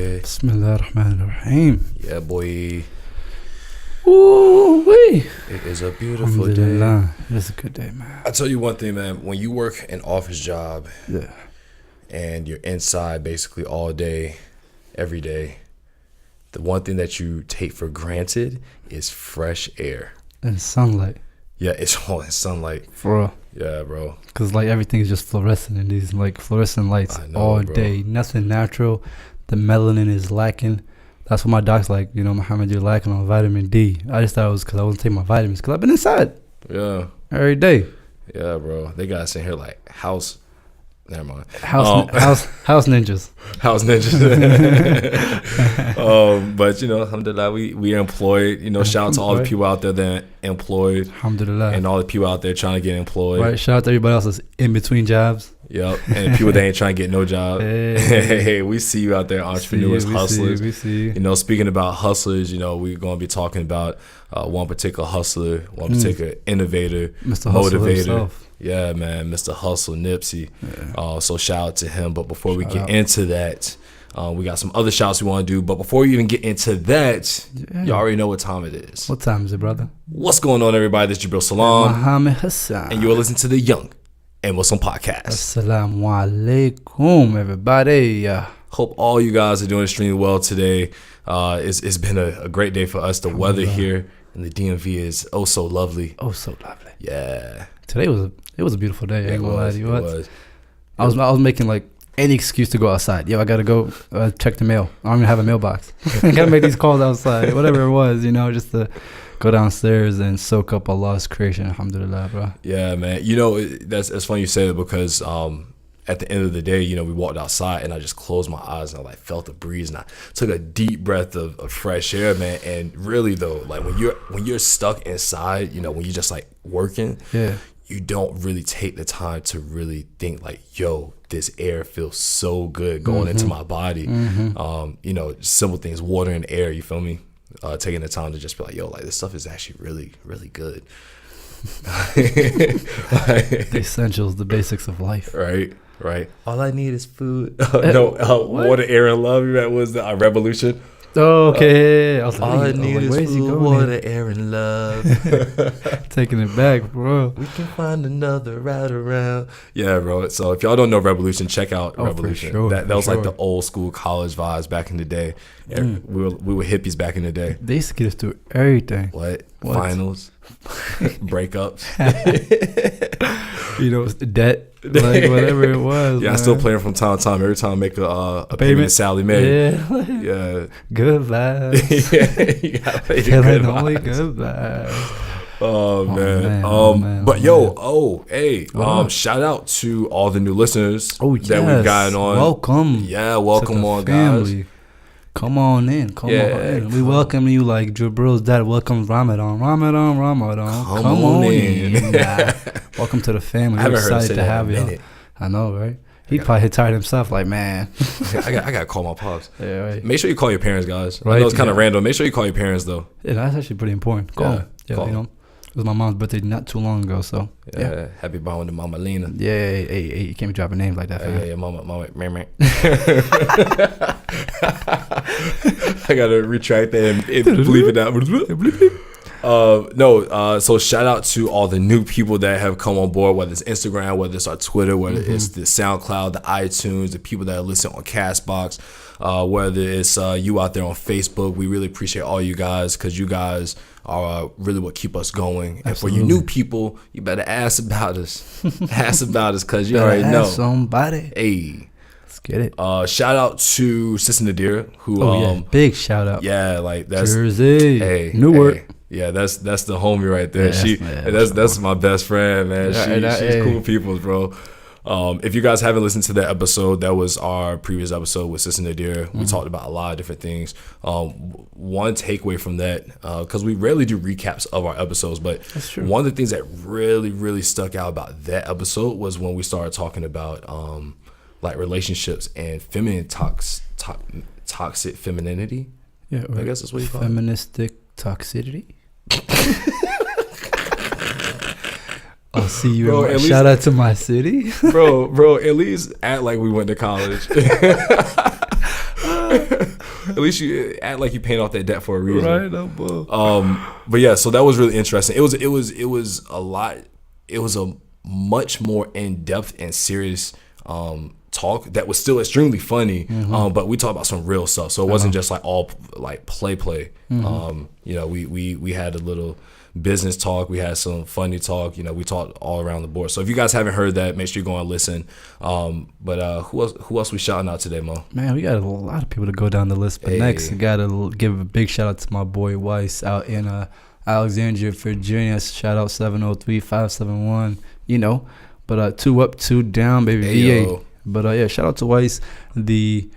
Yeah. Bismillahirrahmanirrahim. Yeah, boy. Ooh-wee. It is a beautiful day. It's a good day, man. I tell you one thing, man. When you work an office job, Yeah. and you're inside basically all day, every day, the one thing that you take for granted is fresh air. And sunlight. Yeah, it's all in sunlight. For real. Yeah, bro. Because, like, everything is just fluorescent in these, like, fluorescent lights all day. Nothing natural. The melanin is lacking. That's what my doc's like, you know, Muhammad, you're lacking on vitamin D. I just thought it was because I wasn't taking my vitamins because I've been inside. Yeah. Every day. Yeah, bro. They got us in here like house. Never mind. House ninjas. House ninjas. But, you know, alhamdulillah, we are employed. You know, shout out to all the people out there that are employed. Alhamdulillah. And all the people out there trying to get employed. Right. Shout out to everybody else that's in between jobs. Yep. And people that ain't trying to get no job. Hey, we see you out there, entrepreneurs, hustlers. We see. You know, speaking about hustlers, you know, we're going to be talking about one particular hustler, one particular innovator, Mr. motivator. Himself. Yeah, man, Mr. Hussle, Nipsey. Yeah. So shout out to him. But before we get into that, we got some other shouts we want to do. But before we even get into that, you already know what time it is. What time is it, brother? What's going on, everybody? This is As-salaam Alaikum. and you are listening to the Young and Muslim Podcast. As-salaam Alaikum, everybody. Hope all you guys are doing extremely well today. It's been a great day for us. The weather here in the DMV is oh so lovely. Oh, so lovely. Yeah. Today was a beautiful day. I ain't gonna lie to you. It was. I was making like any excuse to go outside. Yo, I gotta go check the mail. I don't even have a mailbox. I gotta make these calls outside. Whatever it was, you know, just to go downstairs and soak up Allah's creation. Alhamdulillah, bro. Yeah, man. You know, it's funny you say that because at the end of the day, you know, we walked outside and I just closed my eyes and I like felt the breeze and I took a deep breath of fresh air, man. And really though, like when you're stuck inside, you know, when you're just like working, you don't really take the time to really think like, yo, this air feels so good going into my body. You know, simple things, water and air, you feel me? Taking the time to just be like, yo, like this stuff is actually really, really good. The essentials, the basics of life. Right. All I need is food. Water, air, and love. That was the Revolution. Oh, okay. I was like, all I need is food, water, air, and love. Taking it back, bro. We can find another route around. Yeah, bro. So if y'all don't know Revolution, check out Revolution. For sure, that was like the old school college vibes back in the day. We were hippies back in the day. They used to get us through everything. What? Finals, breakups. You know, debt. Like whatever it was. Yeah, man. I still play them from time to time. Every time I make a payment to Sally Mae. Yeah. Good vibes. Yeah, you gotta pay the good vibes. Good vibes. Oh, man. But hey, shout out to all the new listeners that we've gotten on. Welcome. Yeah, welcome on, family. guys. Come on in. Come on in. We welcome you like Jabril's dad welcomes Ramadan. Come on in. Welcome to the family. We're excited to have you. I know, right? He probably tired himself like, man. I gotta call my pops. Yeah, right. Make sure you call your parents, guys. Right, I know it's kind of random. Make sure you call your parents, though. Yeah, that's actually pretty important. Call them. Yeah, you know. It was my mom's birthday not too long ago, so yeah. Happy birthday to Mama Lena. Yeah, hey, you can't be dropping names like that, fam. Yeah, Mama. I gotta retract that and bleep it out. So shout out to all the new people that have come on board, whether it's Instagram, whether it's our Twitter, whether it's the SoundCloud, the iTunes, the people that are listening on Castbox, whether it's you out there on Facebook. We really appreciate all you guys because you guys are really what keep us going. And for you new people, you better ask about us. Ask about us because you already know. Somebody. Hey. Let's get it. Shout out to Sister Nadir, who big shout out. Yeah, like that's Jersey. Hey, Newark. Hey. Yeah, that's the homie right there. That's my best friend, man. She's cool people, bro. If you guys haven't listened to that episode, that was our previous episode with Sister Nadir. We talked about a lot of different things. One takeaway from that, because we rarely do recaps of our episodes, but one of the things that really, really stuck out about that episode was when we started talking about like relationships and feminine toxic femininity. Yeah, I guess that's what you call it. Feministic toxicity. I'll see you. Bro, shout out to my city. bro, at least act like we went to college. At least you act like you paid off that debt for a reason. Right, no bull. But yeah, so that was really interesting. It was a lot. It was a much more in depth and serious talk that was still extremely funny. But we talked about some real stuff, so it wasn't just like all like play. We had a little business talk, we had some funny talk, we talked all around the board. So if you guys haven't heard that, make sure you go and listen. But who else we shouting out today, Mo? Man, we got a lot of people to go down the list, but next I gotta give a big shout out to my boy Weiss out in Alexandria, Virginia. Shout out 703-571, but 2 up 2 down, baby. VA. But shout out to Weiss, the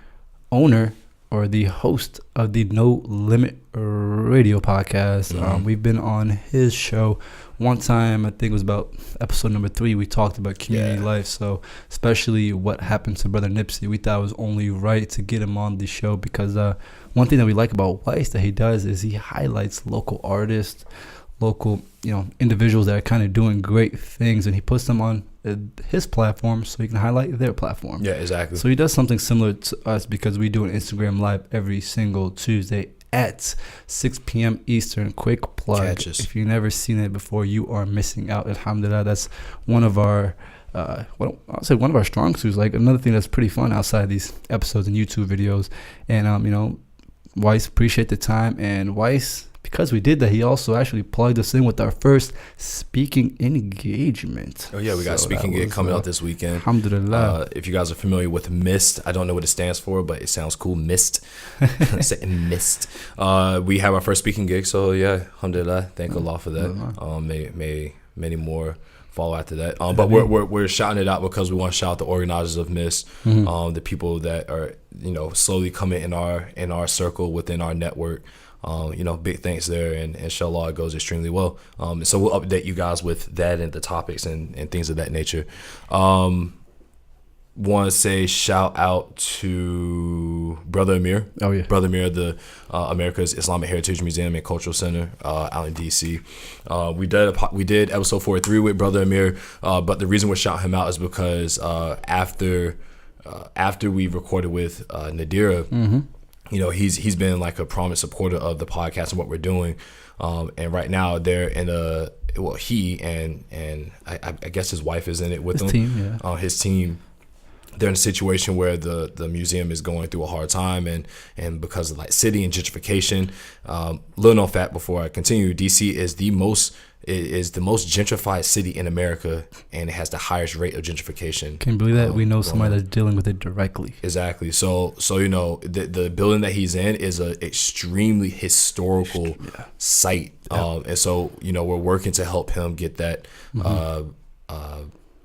owner or the host of the No Limit Radio podcast. We've been on his show one time. I think it was about episode number 3. We talked about community life, so especially what happened to Brother Nipsey. We thought it was only right to get him on the show because one thing that we like about Weiss that he does is he highlights local artists, local individuals that are kind of doing great things, and he puts them on his platform so he can highlight their platform. Yeah, exactly. So he does something similar to us because we do an Instagram live every single Tuesday at 6 p.m. Eastern. Quick plug. If you've never seen it before, you are missing out. Alhamdulillah, that's one of our I'll say one of our strong suits. Like another thing that's pretty fun outside these episodes and YouTube videos. And Weiss, appreciate the time. And Weiss, because we did that, he also actually plugged us in with our first speaking engagement. Oh yeah, we got speaking gig coming out this weekend. Alhamdulillah. If you guys are familiar with MIST, I don't know what it stands for, but it sounds cool. MIST. MIST. We have our first speaking gig, so yeah, alhamdulillah. Thank Allah for that. May many more follow after that. But we're shouting it out because we want to shout out the organizers of MIST, the people that are slowly coming in our circle within our network. Big thanks there, and inshallah it goes extremely well. So we'll update you guys with that and the topics and things of that nature. Want to say shout out to Brother Amir. Oh yeah, Brother Amir, the America's Islamic Heritage Museum and Cultural Center out in DC. We did episode 43 with Brother Amir, but the reason we're shouting him out is because after we recorded with Nadira. He's been like a prominent supporter of the podcast and what we're doing. And right now they're in he and I guess his wife is in it with him. Team, yeah. His team. They're in a situation where the museum is going through a hard time and because of like city and gentrification. Little known fact before I continue, DC is the most gentrified city in America, and it has the highest rate of gentrification. Can you believe that? We know somebody that's dealing with it directly. Exactly. So the building that he's in is a extremely historical site. And so we're working to help him get that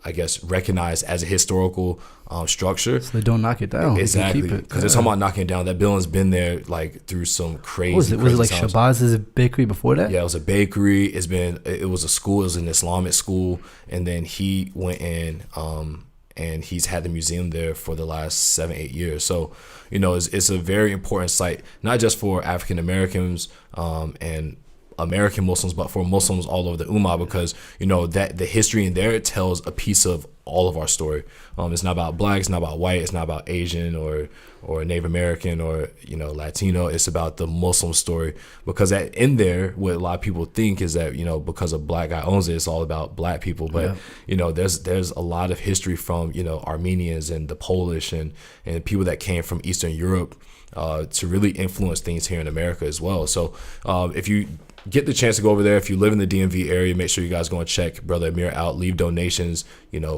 I guess recognized as a historical structure, so they don't knock it down. Exactly, because they're talking about knocking it down. That building's been there like through some crazy. Was it like times. Shabazz's bakery before that? Yeah, it was a bakery. It was a school. It was an Islamic school, and then he went in and he's had the museum there for the last 7-8 years. So it's a very important site, not just for African Americans and American Muslims, but for Muslims all over the Ummah, because that the history in there tells a piece of all of our story. It's not about black, it's not about white, it's not about Asian or Native American or Latino. It's about the Muslim story, because in there what a lot of people think is that because a black guy owns it, it's all about black people, but there's a lot of history from Armenians and the Polish and people that came from Eastern Europe to really influence things here in America as well. So if you get the chance to go over there, if you live in the DMV area, make sure you guys go and check Brother Amir out. Leave donations,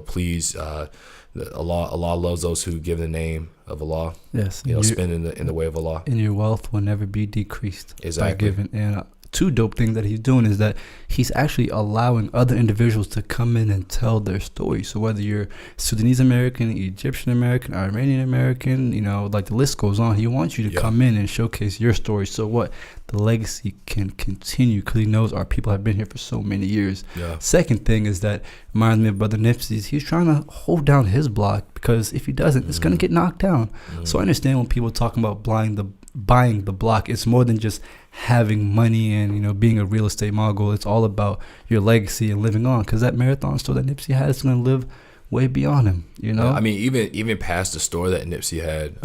please. Allah loves those who give the name of Allah. Yes, spend in the way of Allah. And your wealth will never be decreased. Exactly. By giving. And two dope things that he's doing is that he's actually allowing other individuals to come in and tell their story. So whether you're Sudanese American, Egyptian American, Armenian American, like the list goes on, he wants you to come in and showcase your story. So what the legacy can continue, because he knows our people have been here for so many years. Yeah. Second thing is that reminds me of Brother Nipsey's. He's trying to hold down his block, because if he doesn't, it's going to get knocked down. So I understand when people talking about buying the block, it's more than just having money and being a real estate mogul. It's all about your legacy and living on, because that marathon store that Nipsey had is going to live way beyond him. I mean, even past the store that Nipsey had,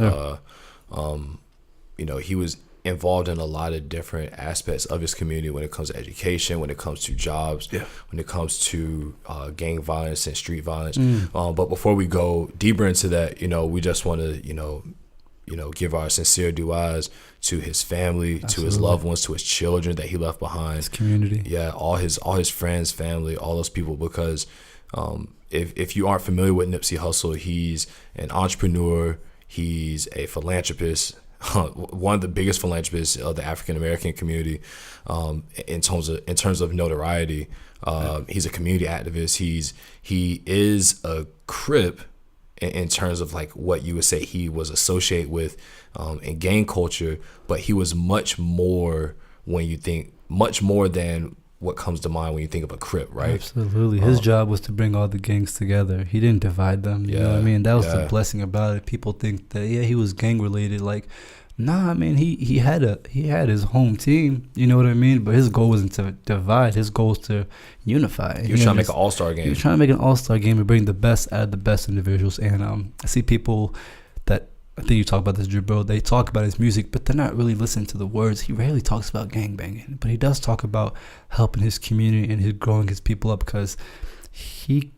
he was involved in a lot of different aspects of his community when it comes to education, when it comes to jobs, when it comes to gang violence and street violence. But before we go deeper into that, we just want to, give our sincere du'as to his family, to his loved ones, to his children that he left behind, his community. Yeah, all his friends, family, all those people. Because if you aren't familiar with Nipsey Hussle, he's an entrepreneur, he's a philanthropist. One of the biggest philanthropists of the African American community, in terms of notoriety. He's a community activist. He is a Crip in terms of like what you would say he was associated with in gang culture, but he was much more than what comes to mind when you think of a Crip, right? Absolutely. His job was to bring all the gangs together. He didn't divide them. You know what I mean? That was the blessing about it. People think that, he was gang related. Like, nah, I mean, he had his home team. You know what I mean? But his goal wasn't to divide. His goal was to unify. He was trying to make an all-star game. He was trying to make an all-star game and bring the best out of the best individuals. And I see people that, I think you talk about this, Jabril, they talk about his music, but they're not really listening to the words. He rarely talks about gangbanging, but he does talk about helping his community and his growing his people up, because he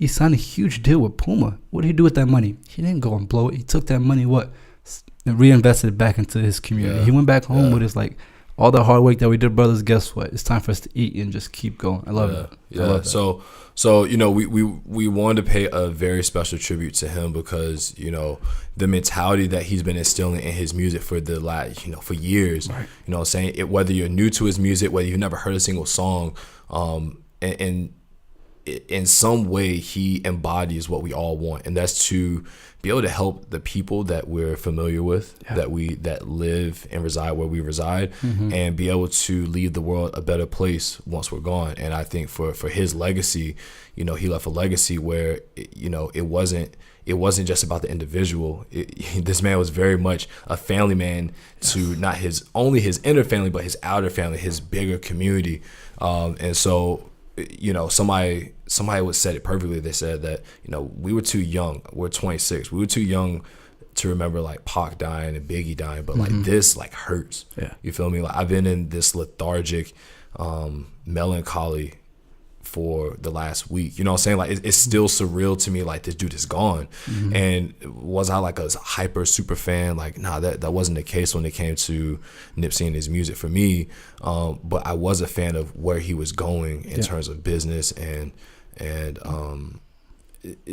signed a huge deal with Puma. What did he do with that money? He didn't go and blow it. He took that money, and reinvested it back into his community. He went back home with his, like, all the hard work that we did, brothers. Guess what? It's time for us to eat and just keep going. I love that. Yeah. I love that. So we wanted to pay a very special tribute to him, because the mentality that he's been instilling in his music for the last for years. Right. What I'm saying, whether you're new to his music, whether you've never heard a single song, and in some way he embodies what we all want, and that's to be able to help the people that we're familiar with, that live and reside where we reside, and be able to leave the world a better place once we're gone. And I think for his legacy, he left a legacy where it wasn't just about the individual. This man was very much a family man to not only his inner family, but his outer family, his bigger community. And so, somebody would said it perfectly. They said that, we were too young. We're 26. We were too young to remember like Pac dying and Biggie dying, but like this like hurts. Yeah. You feel me? Like I've been in this lethargic melancholy for the last week. You know what I'm saying? Like it's still surreal to me, like this dude is gone. And was I like a hyper super fan? Like, nah, that wasn't the case when it came to Nipsey and his music for me. But I was a fan of where he was going in terms of business and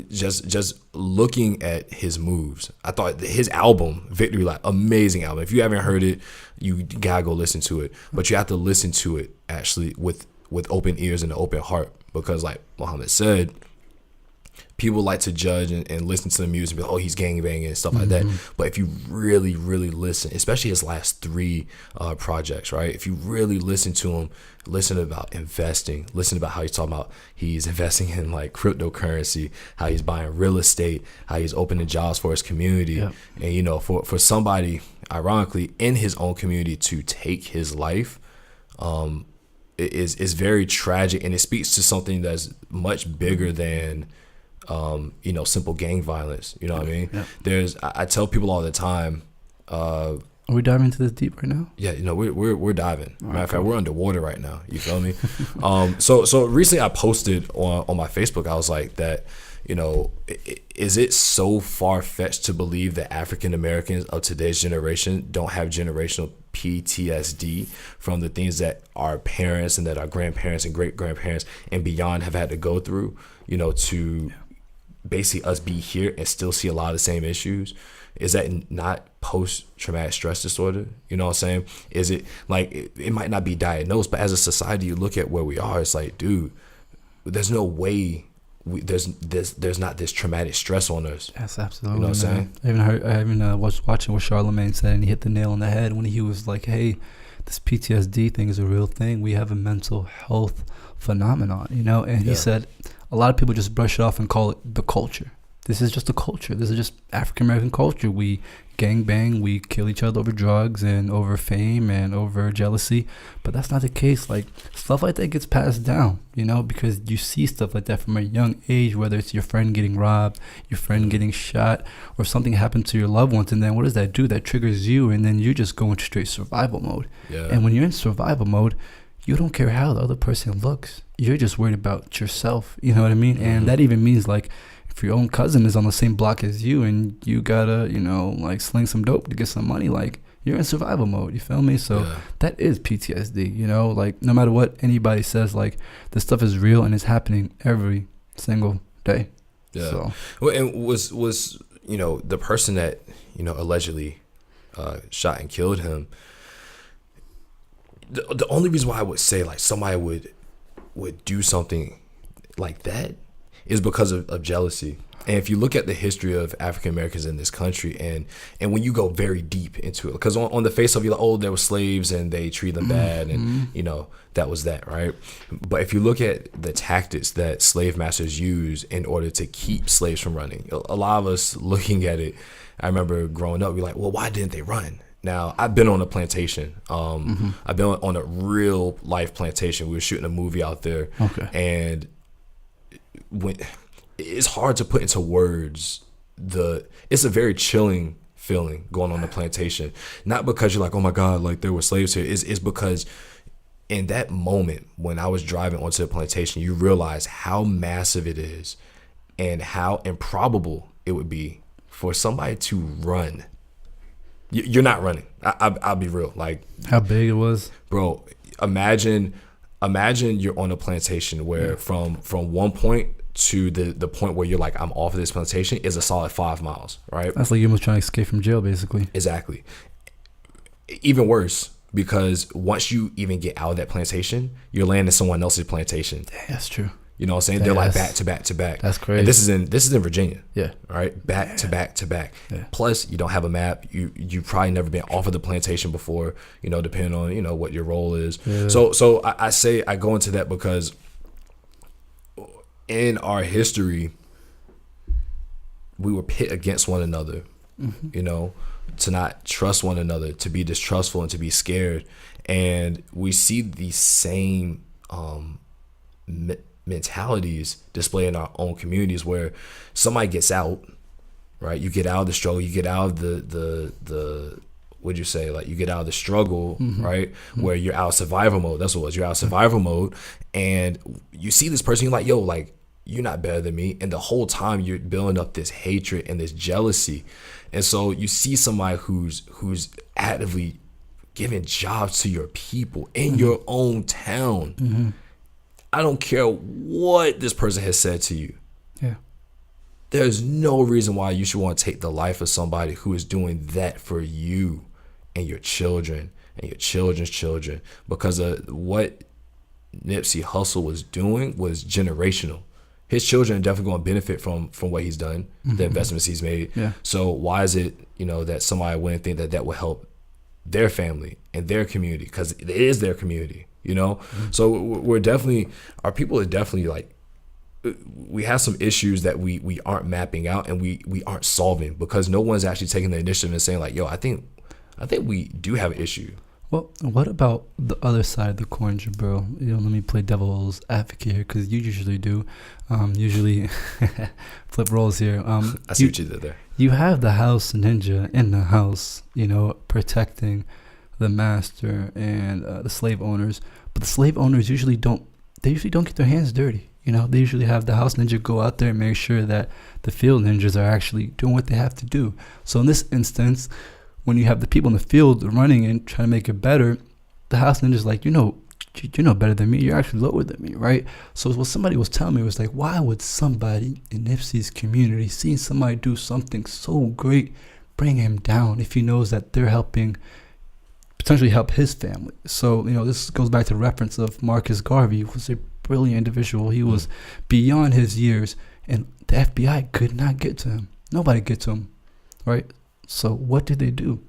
just looking at his moves. I thought his album, Victory Lap, amazing album. If you haven't heard it, you gotta go listen to it. But you have to listen to it actually with open ears and an open heart, because like Muhammad said, people like to judge and listen to the music and be like, oh, he's gangbanging and stuff like that. But if you really, really listen, especially his last 3 projects, right? If you really listen to him, listen about investing, listen about how he's talking about he's investing in like cryptocurrency, how he's buying real estate, how he's opening jobs for his community. And, for somebody, ironically, in his own community to take his life, is very tragic, and it speaks to something that's much bigger than simple gang violence. You know what I mean? I tell people all the time, are we diving into this deep right now? Yeah, we're diving. Matter of fact, we're underwater right now. You feel me? So recently I posted on my Facebook, I was like that, is it so far-fetched to believe that African Americans of today's generation don't have generational PTSD from the things that our parents and that our grandparents and great-grandparents and beyond have had to go through, to basically us be here and still see a lot of the same issues? Is that not post-traumatic stress disorder? You know what I'm saying? Is it like, it might not be diagnosed, but as a society, you look at where we are, it's like, dude, there's no way there's not this traumatic stress on us. Yes, absolutely. You know what I'm saying? I even was watching what Charlemagne said, and he hit the nail on the head when he was like, hey, this PTSD thing is a real thing. We have a mental health phenomenon, and he said a lot of people just brush it off and call it the culture. This is just a culture. This is just African American culture. We gang bang, we kill each other over drugs and over fame and over jealousy. But that's not the case. Like, stuff like that gets passed down, you know, because you see stuff like that from a young age, whether it's your friend getting robbed, your friend getting shot, or something happened to your loved ones. And then what does that do? That triggers you, and then you just go into straight survival mode. Yeah. And when you're in survival mode, you don't care how the other person looks. You're just worried about yourself. You know what I mean? Mm-hmm. And that even means, like, if your own cousin is on the same block as you and you gotta, you know, like, sling some dope to get some money, like, you're in survival mode. You feel me? So that is PTSD, you know? Like, no matter what anybody says, like, this stuff is real and it's happening every single day. Yeah. So. Well, and was you know, the person that, you know, allegedly shot and killed him, the only reason why I would say, like, somebody would do something like that is because of jealousy. And if you look at the history of African Americans in this country, and when you go very deep into it, because on the face of you, like, oh, there were slaves and they treat them bad, and you know, that was that, right? But if you look at the tactics that slave masters use in order to keep slaves from running, a lot of us looking at it, I remember growing up, we're like, well, why didn't they run? Now, I've been on a plantation. I've been on a real life plantation. We were shooting a movie out there. Okay. And when it's hard to put into words, it's a very chilling feeling going on the plantation. Not because you're like, oh my God, like, there were slaves here. It's because in that moment when I was driving onto the plantation, you realize how massive it is and how improbable it would be for somebody to run. You're not running. I'll be real. Like, how big it was, bro. Imagine you're on a plantation where from one point to the point where you're like, I'm off of this plantation, is a solid 5 miles, right? That's like you almost trying to escape from jail, basically. Exactly. Even worse, because once you even get out of that plantation, you're landing someone else's plantation. That's true. You know what I'm saying? They're like back to back to back. That's crazy. And this is in Virginia. Yeah. Right? Back to back to back. Yeah. Plus, you don't have a map. You probably never been off of the plantation before, you know, depending on, you know, what your role is. Yeah. So I say I go into that because in our history, we were pit against one another, you know, to not trust one another, to be distrustful and to be scared. And we see these same mentalities displayed in our own communities where somebody gets out, right? You get out of the struggle, you get out of the what'd you say? Like, you get out of the struggle, right? Where you're out of survival mode. That's what it was. You're out of survival mode, and you see this person, you're like, yo, like, you're not better than me. And the whole time you're building up this hatred and this jealousy. And so you see somebody who's actively giving jobs to your people in your own town. I don't care what this person has said to you. Yeah. There's no reason why you should want to take the life of somebody who is doing that for you and your children and your children's children, because of what Nipsey Hussle was doing was generational. His children are definitely going to benefit from what he's done, the investments he's made. Yeah. So why is it, you know, that somebody wouldn't think that will help their family and their community? Because it is their community. You know, so we're definitely, our people are definitely, like, we have some issues that we aren't mapping out and we aren't solving because no one's actually taking the initiative and saying, like, yo, I think we do have an issue. Well, what about the other side of the coin, Jabril? You know, let me play devil's advocate here, because you usually do. Usually flip roles here. I see what you did there. You have the house ninja in the house, you know, protecting the master and the slave owners, but the slave owners usually don't get their hands dirty. You know, they usually have the house ninja go out there and make sure that the field ninjas are actually doing what they have to do. So in this instance, when you have the people in the field running and trying to make it better, the house ninja's like, you know better than me. You're actually lower than me, right? So what somebody was telling me was like, why would somebody in Nipsey's community, seeing somebody do something so great, bring him down if he knows that they're helping potentially help his family? So, you know, this goes back to the reference of Marcus Garvey, who was a brilliant individual. He was beyond his years, and the FBI could not get to him. Nobody get to him, right? So what did they do?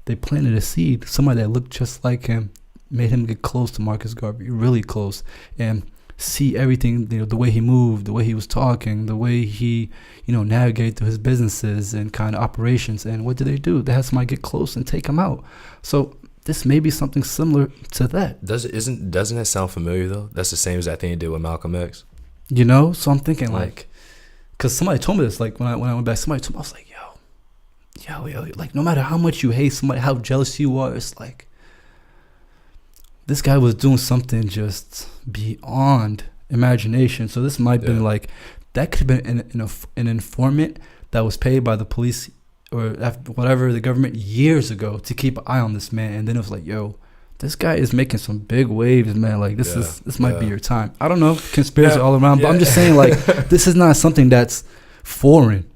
They planted a seed. Somebody that looked just like him made him get close to Marcus Garvey, really close. And see everything, the way he moved, the way he was talking, the way he, navigated through his businesses and kind of operations. And what do? They had somebody get close and take him out. So this may be something similar to that. Doesn't that sound familiar though? That's the same as that thing he did with Malcolm X. So I'm thinking because somebody told me this, like when I went back, somebody told me, I was like, yo, like no matter how much you hate somebody, how jealous you are, it's like this guy was doing something just beyond imagination. So this might have been like, that could have been an informant that was paid by the police or whatever, the government years ago to keep an eye on this man. And then it was like, yo, this guy is making some big waves, man. Like this might be your time. I don't know, conspiracy all around, but I'm just saying, like, this is not something that's foreign.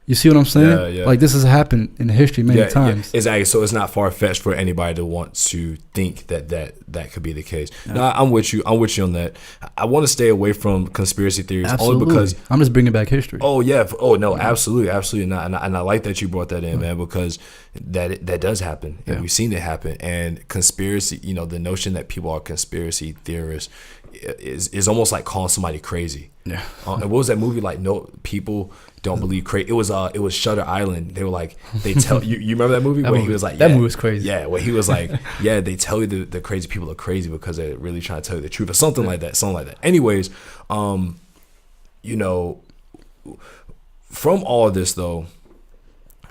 You see what I'm saying? Yeah. Like, this has happened in history many times. Yeah, exactly. So it's not far-fetched for anybody to want to think that could be the case. Yeah. No, I'm with you on that. I want to stay away from conspiracy theories only because I'm just bringing back history. Oh yeah. Oh no, absolutely not. And I like that you brought that in, man, because that does happen, and we've seen it happen. And conspiracy, the notion that people are conspiracy theorists is almost like calling somebody crazy. Yeah. And what was that movie like? No, people don't believe crazy. It was Shutter Island. They were like, they tell you remember that movie where he was like, that movie was crazy. Yeah, where he was like, yeah, they tell you the crazy people are crazy because they're really trying to tell you the truth or something like that. Anyways, from all of this though,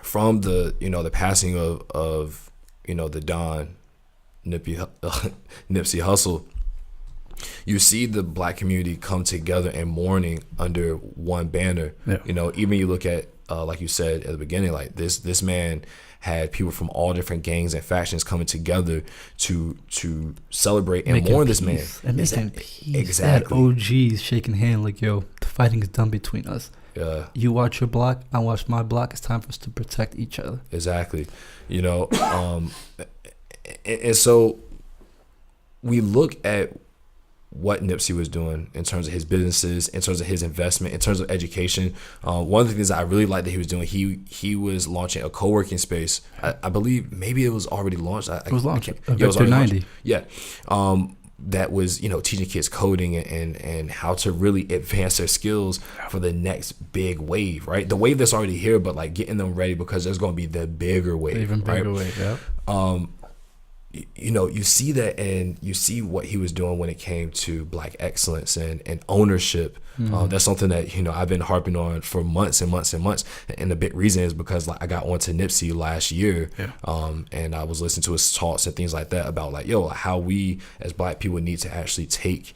from the the passing of the Don Nipsey Hussle, you see the black community come together and mourning under one banner. Yeah. Even you look at like you said at the beginning, like this man had people from all different gangs and factions coming together to celebrate and mourn this man. And making peace. Exactly. That OGs shaking hands like, yo, the fighting is done between us. Yeah. You watch your block, I watch my block. It's time for us to protect each other. Exactly. And so we look at what Nipsey was doing in terms of his businesses, in terms of his investment, in terms of education. One of the things that I really liked that he was doing, he was launching a co-working space. I believe maybe it was already launched. It was launched. Vector 90. Yeah. That was, teaching kids coding and how to really advance their skills for the next big wave, right? The wave that's already here, but like getting them ready because there's going to be the bigger wave. Even bigger wave, yeah. You see that, and you see what he was doing when it came to black excellence and ownership. That's something that I've been harping on for months and months and months. And the big reason is because I got onto Nipsey last year, and I was listening to his talks and things like that about how we as black people need to actually take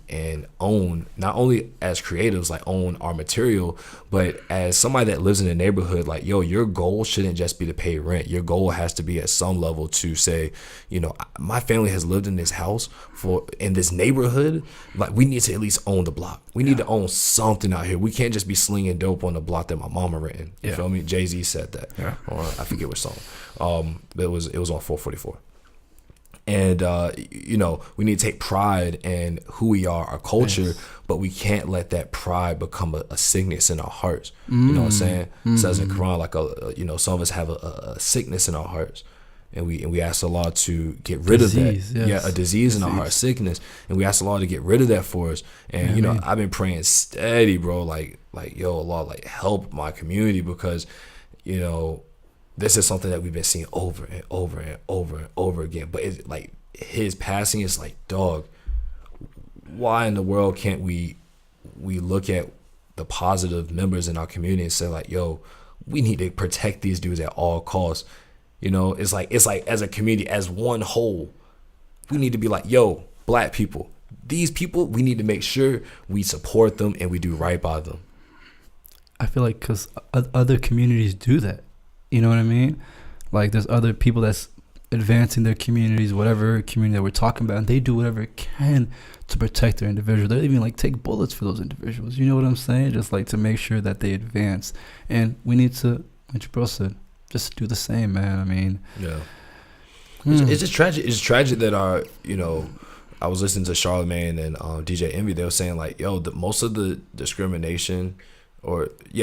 and own, not only as creatives, like own our material, but as somebody that lives in a neighborhood, like, your goal shouldn't just be to pay rent. Your goal has to be at some level to say, my family has lived in this house in this neighborhood. Like, we need to at least own the block. We need to own something out here. We can't just be slinging dope on the block that my mama renting. You feel me? Jay-Z said that. Yeah. Or I forget which song. It was on 444. And, we need to take pride in who we are, our culture, but we can't let that pride become a sickness in our hearts. You know what I'm saying? It says in the Quran, like, some of us have a sickness in our hearts. And we ask Allah to get rid of that. Yes. Yeah, a disease in our heart, sickness. And we ask Allah to get rid of that for us. And, I've been praying steady, bro, like, yo, Allah, like, help my community because, this is something that we've been seeing over and over and over and over again. But it's like his passing is like, dog, why in the world can't we look at the positive members in our community and say like, yo, we need to protect these dudes at all costs. It's like as a community, as one whole, we need to be like, yo, black people, these people, we need to make sure we support them and we do right by them. I feel like because other communities do that. You know what I mean? Like, there's other people that's advancing their communities, whatever community that we're talking about, and they do whatever it can to protect their individuals. They even like take bullets for those individuals. You know what I'm saying? Just like to make sure that they advance. And we need to, like Bro said, just do the same, man. I mean, yeah. It's just tragic. It's tragic that I was listening to Charlamagne and DJ Envy. They were saying like, yo, most of the discrimination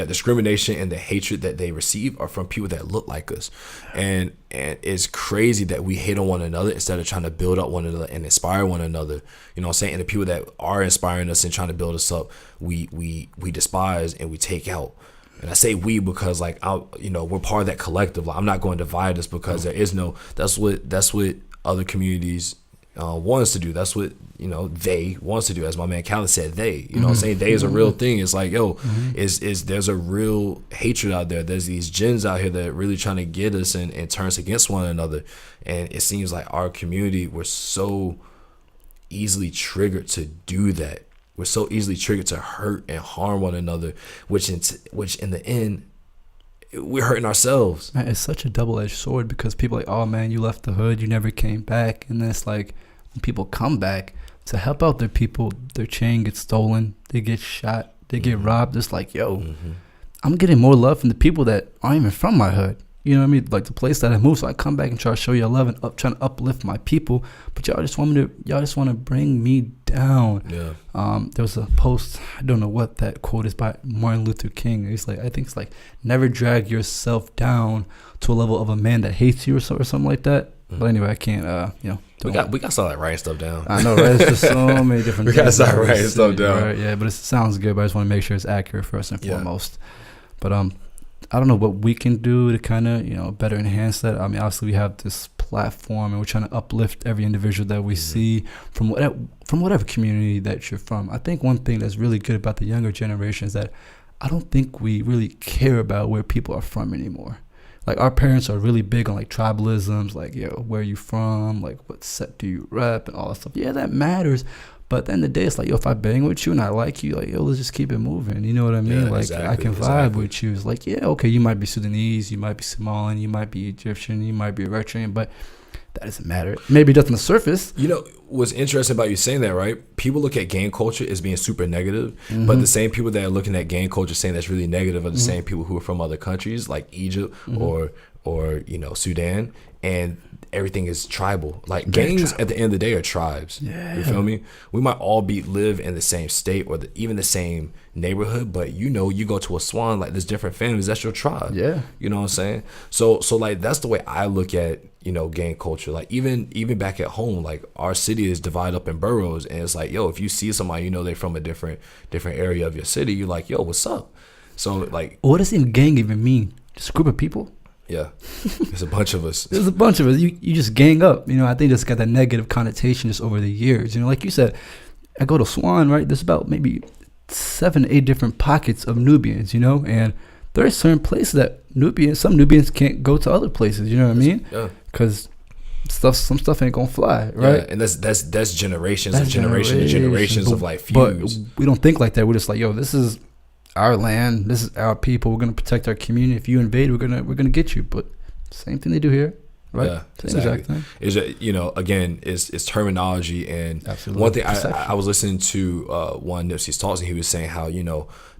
discrimination and the hatred that they receive are from people that look like us. And it's crazy that we hate on one another instead of trying to build up one another and inspire one another. You know what I'm saying? And the people that are inspiring us and trying to build us up, we despise and we take out. And I say we because we're part of that collective. Like, I'm not going to divide us because there is no. That's what other communities want us to do. That's what they wants to do. As my man Khaled said, they. You know what I'm saying? They is a real thing. It's like is there's a real hatred out there. There's these gens out here that are really trying to get us and turn us against one another. And it seems like our community, we're so easily triggered to do that. We're so easily triggered to hurt and harm one another, which in the end, we're hurting ourselves. Man, it's such a double-edged sword because people are like, oh man, you left the hood, you never came back. And then it's like, when people come back to help out their people, their chain gets stolen, they get shot, they get robbed. It's like, I'm getting more love from the people that aren't even from my hood. You know what I mean? Like the place that I moved. So I come back and try to show you love and trying to uplift my people. But y'all just want to bring me down. Yeah. There was a post, I don't know what that quote is, by Martin Luther King. I think it's like, never drag yourself down to a level of a man that hates you or something like that. But anyway, I can't, we got to start writing stuff down. I know, right? It's just so many different we got to start writing stuff down. Right? Yeah, but it sounds good, but I just want to make sure it's accurate first and foremost. But I don't know what we can do to kind of, better enhance that. I mean, obviously we have this platform and we're trying to uplift every individual that we see from whatever community that you're from. I think one thing that's really good about the younger generation is that I don't think we really care about where people are from anymore. Like our parents are really big on like tribalisms, like, where are you from? Like what set do you rep and all that stuff. Yeah, that matters. But at the end of the day, it's like, if I bang with you and I like you, like, let's just keep it moving. You know what I mean? Yeah, like, exactly, I can vibe with you. It's like, okay, you might be Sudanese, you might be Somalian, you might be Egyptian, you might be Eritrean, but that doesn't matter. Maybe it does on the surface. What's interesting about you saying that, right? People look at gang culture as being super negative, but the same people that are looking at gang culture saying that's really negative are the same people who are from other countries like Egypt or Sudan, and everything is tribal. Like gangs at the end of the day are tribes. Yeah. You feel me? We might all live in the same state or even the same neighborhood, but you go to a Swan, like there's different families, that's your tribe. Yeah. You know what I'm saying? So like that's the way I look at, gang culture. Like even back at home, like our city is divided up in boroughs, and it's like, if you see somebody, they're from a different area of your city, you're like, what's up? So like, what does gang even mean? Just a group of people? Yeah, there's a bunch of us. There's a bunch of us. You just gang up. I think that's got that negative connotation just over the years. Like you said, I go to Swan, right? There's about maybe 7 to 8 different pockets of Nubians, and there are certain places that some Nubians can't go to other places. You know what I mean? Yeah. Because some stuff ain't gonna fly, right? Yeah, and that's generations and generations of like feuds. But we don't think like that. We're just like, this is our land, this is our people, we're going to protect our community. If you invade, we're gonna get you. But same thing they do here, right? Yeah, exactly. Is again, it's terminology. And absolutely. One thing I was listening to one Nipsey's talks, and he was saying how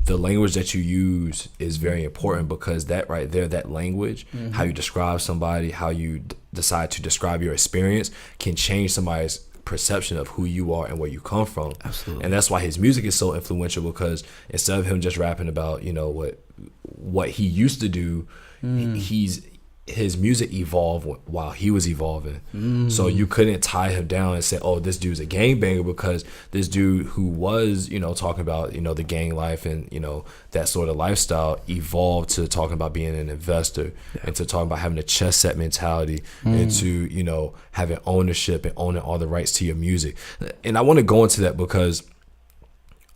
the language that you use is very important, because that right there, that language, how you describe somebody, how you decide to describe your experience, can change somebody's perception of who you are and where you come from. Absolutely. And that's why his music is so influential, because instead of him just rapping about what he used to do, his music evolved while he was evolving. So you couldn't tie him down and say, this dude's a gangbanger, because this dude who was talking about the gang life and that sort of lifestyle evolved to talking about being an investor, and to talking about having a chess set mentality, and to having ownership and owning all the rights to your music. And I want to go into that because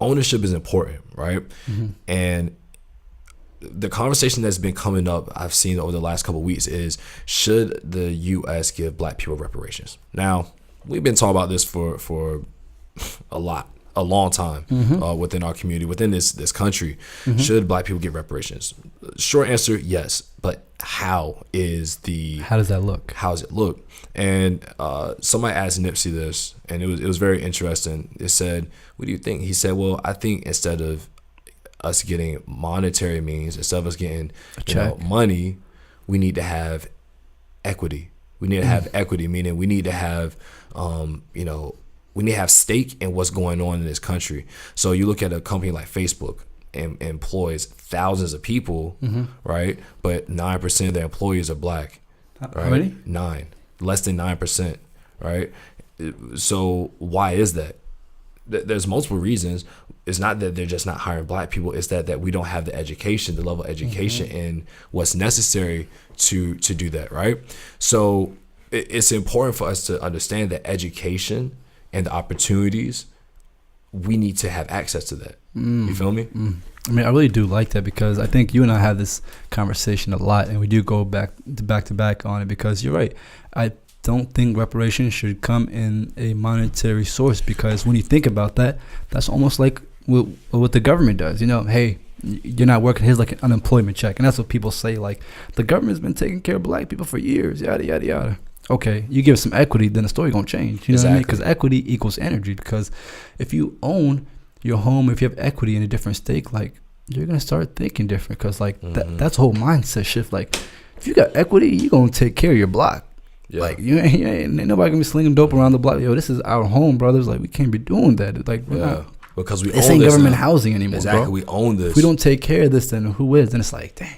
ownership is important, right? And the conversation that's been coming up, I've seen over the last couple of weeks, is should the U.S. give black people reparations? Now, we've been talking about this for a long time within our community, within this country. Should black people get reparations? Short answer, yes. But how does that look? How does it look? And somebody asked Nipsey this, and it was very interesting. It said, "What do you think?" He said, "Well, I think instead of us getting monetary means, instead of us getting money, we need to have equity. We need to have equity, meaning we need to have we need to have stake in what's going on in this country." So you look at a company like Facebook, employs thousands of people, right? But 9% of their employees are black. Right? How many? 9, less than 9%, right? So why is that? There's multiple reasons. It's not that they're just not hiring black people. It's that we don't have the education, the level of education and what's necessary to do that, right? So it's important for us to understand that education and the opportunities, we need to have access to that. You feel me? I mean, I really do like that, because I think you and I have this conversation a lot, and we do go back to back on it, because you're right. I don't think reparations should come in a monetary source, because when you think about that, that's almost like what the government does. You know, hey, you're not working, here's like an unemployment check. And that's what people say, like, the government's been taking care of black people for years, yada, yada, yada. Okay, you give some equity, then the story gonna change. You know what I mean? Because equity equals energy. Because if you own your home, if you have equity in a different stake, like, you're gonna start thinking different. Because like that's a whole mindset shift. Like, if you got equity, you're gonna take care of your block. Yeah. Like, you ain't nobody gonna be slinging dope around the block. Yo, this is our home, brothers. Like, we can't be doing that. Like, we're not, because we this own ain't this government now. Housing anymore. Exactly, bro. we own this. If we don't take care of this, then who is? Then it's like, dang,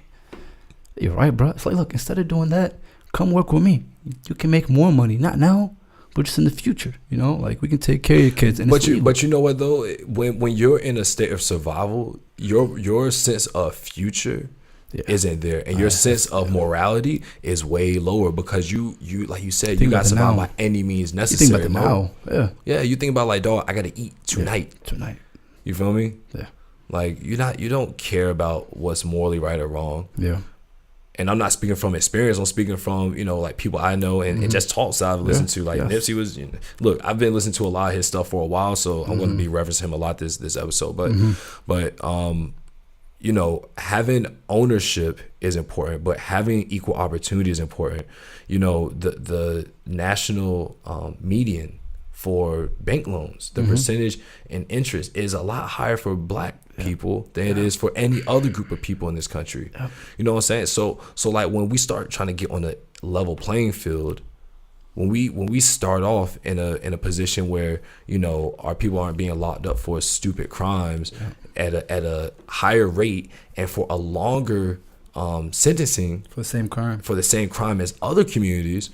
you're right, bro. It's like, look, instead of doing that, come work with me. You can make more money, not now, but just in the future. You know, like, we can take care of your kids. And but you know what though? When you're in a state of survival, your sense of future isn't there, and your sense of morality is way lower, because you like you said, you got to survive by any means necessary. You think about the now, yeah. You think about, like, dog, I gotta eat tonight. You feel me? Yeah. Like, you don't care about what's morally right or wrong. Yeah. And I'm not speaking from experience. I'm speaking from, like, people I know and just talks I've listened to. Like, Nipsey was, look, I've been listening to a lot of his stuff for a while, so I'm going to be referencing him a lot this episode. But having ownership is important, but having equal opportunity is important. The national median for bank loans, the percentage in interest is a lot higher for black people than it is for any other group of people in this country. You know what I'm saying? So like, when we start trying to get on a level playing field, when we start off in a position where, our people aren't being locked up for stupid crimes at a higher rate and for a longer sentencing for the same crime as other communities,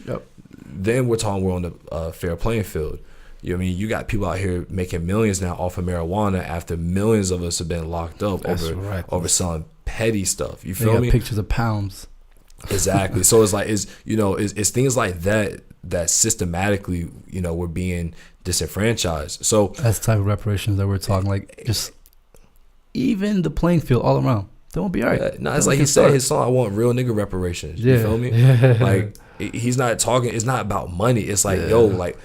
then we're on a fair playing field. You know what I mean? You got people out here making millions now off of marijuana after millions of us have been locked up over selling petty stuff. You feel me? Pictures of pounds. Exactly. So it's like, it's things like that systematically, we're being disenfranchised. So that's the type of reparations that we're talking, like, just even the playing field all around. They won't be all right. No, it's like he said his song, I want real nigga reparations. You feel me? Yeah. Like, he's not talking, it's not about money. It's like, like,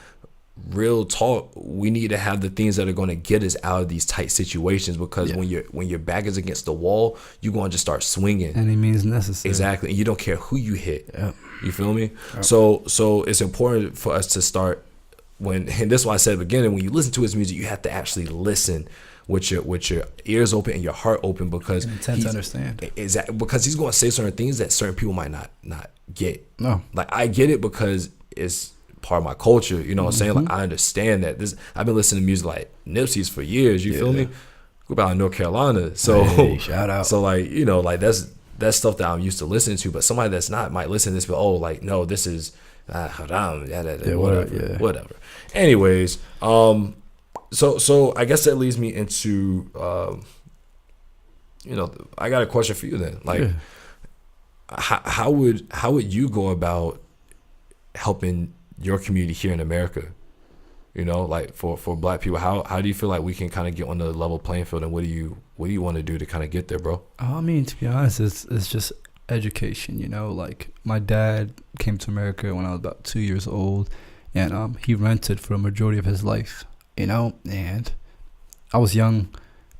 real talk, we need to have the things that are going to get us out of these tight situations, because when your back is against the wall, you're going to just start swinging. Any means necessary. Exactly. And you don't care who you hit. You feel me? So it's important for us to start and this is why I said at the beginning, when you listen to his music, you have to actually listen with your ears open and your heart open, because intent to understand. Exactly, because he's going to say certain things that certain people might not get. No. Like, I get it because it's part of my culture, you know what I'm saying? Like, I understand that. I've been listening to music like Nipsey's for years, you feel me? We're out in North Carolina. So shout out. So like, like that's stuff that I'm used to listeing to, but somebody that's not might listen to this, but like, no, this is whatever. Anyways, so I guess that leads me into I got a question for you then. Like, how would you go about helping your community here in America? Like, for black people, how do you feel like we can kind of get on the level playing field, and what do you want to do to kind of get there, bro? I mean, to be honest, it's just education. Like, my dad came to America when I was about 2 years old, and he rented for a majority of his life. And I was young,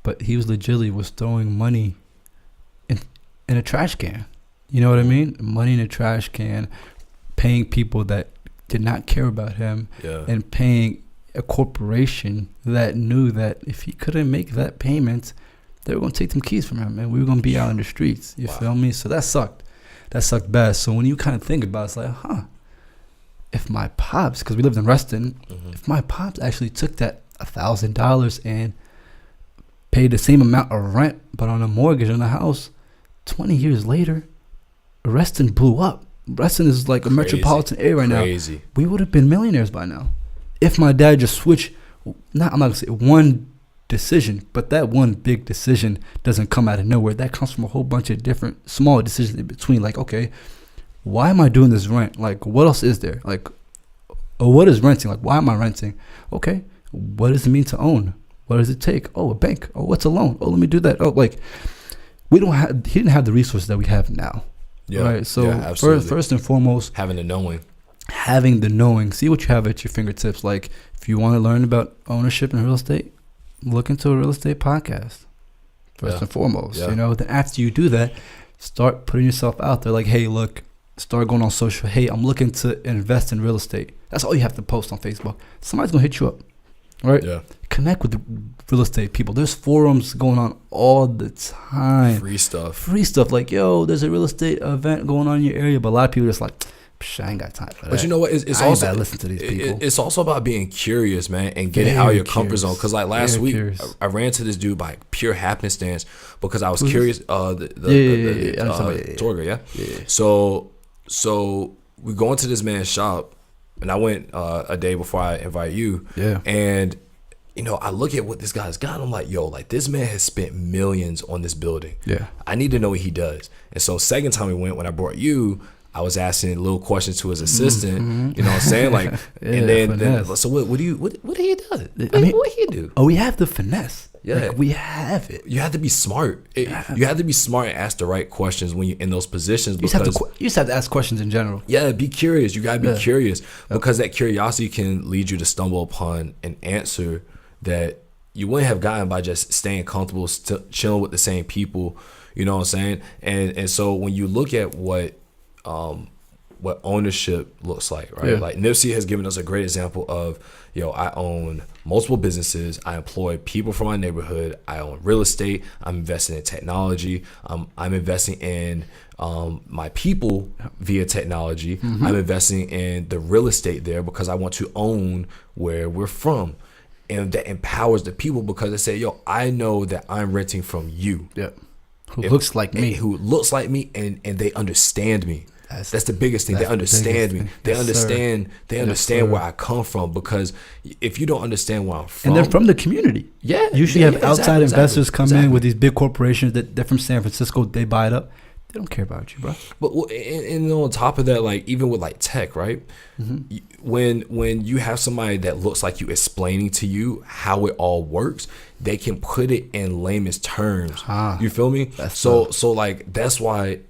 but he was legitimately throwing money in a trash can. You know what I mean? Money in a trash can, paying people that did not care about him, and paying a corporation that knew that if he couldn't make that payment, they were going to take them keys from him, and we were going to be out in the streets. You feel me? So that sucked. That sucked bad. So when you kind of think about it, it's like, if my pops, because we lived in Reston, if my pops actually took that $1,000 and paid the same amount of rent but on a mortgage on a house, 20 years later, Reston blew up. Reston is like a metropolitan area right now. We would have been millionaires by now if my dad just switched. I'm not gonna say one decision, but that one big decision doesn't come out of nowhere. That comes from a whole bunch of different small decisions in between. Like, okay, why am I doing this rent? Like, what else is there? Like, what is renting? Like, why am I renting? Okay, what does it mean to own? What does it take? Oh, a bank. Oh, what's a loan? Oh, let me do that. Oh, like, he didn't have the resources that we have now. Yeah. Right. So first and foremost, having the knowing. See what you have at your fingertips. Like, if you want to learn about ownership and real estate, look into a real estate podcast. First and foremost, you know. Then after you do that, start putting yourself out there. Like, hey, look, start going on social. Hey, I'm looking to invest in real estate. That's all you have to post on Facebook. Somebody's gonna hit you up, right? Yeah. Connect with the real estate people. There's forums going on all the time. Free stuff. Like, yo, there's a real estate event going on in your area, but a lot of people are just like, I ain't got time for that. But you know what? It's also listen to these people. It's also about being curious, man, and getting out of your comfort zone. Because like last week, I ran into this dude by pure happenstance because I was curious. Torga, yeah. So we go into this man's shop, and I went a day before I invite you. Yeah. And you know, I look at what this guy's got. I'm like, yo, like this man has spent millions on this building. Yeah. I need to know what he does. And so second time we went, when I brought you, I was asking little questions to his assistant, you know what I'm saying? Like, and then so what do he do? What do he do? Oh, we have the finesse. Yeah. Like, we have it. You have to be smart. You have to be smart and ask the right questions when you're in those positions. Because you just have to ask questions in general. Yeah, be curious. You got to be curious because that curiosity can lead you to stumble upon an answer that you wouldn't have gotten by just staying comfortable, chilling with the same people. You know what I'm saying? And so when you look at what ownership looks like, right? Yeah. Like Nipsey has given us a great example of, yo, I own multiple businesses. I employ people from my neighborhood. I own real estate. I'm investing in technology. I'm investing in my people via technology. Mm-hmm. I'm investing in the real estate there because I want to own where we're from. And that empowers the people because they say, yo, I know that I'm renting from you. Yeah. Who looks like me. And they understand me. That's the biggest thing. They understand me. They understand where I come from, because if you don't understand where I'm from, and they're from the community. Yeah. Usually have outside investors come in with these big corporations that they're from San Francisco, they buy it up. They don't care about you, bro. But and on top of that, like even with like tech, right? Mm-hmm. When you have somebody that looks like you explaining to you how it all works, they can put it in layman's terms. You feel me? So like that's why,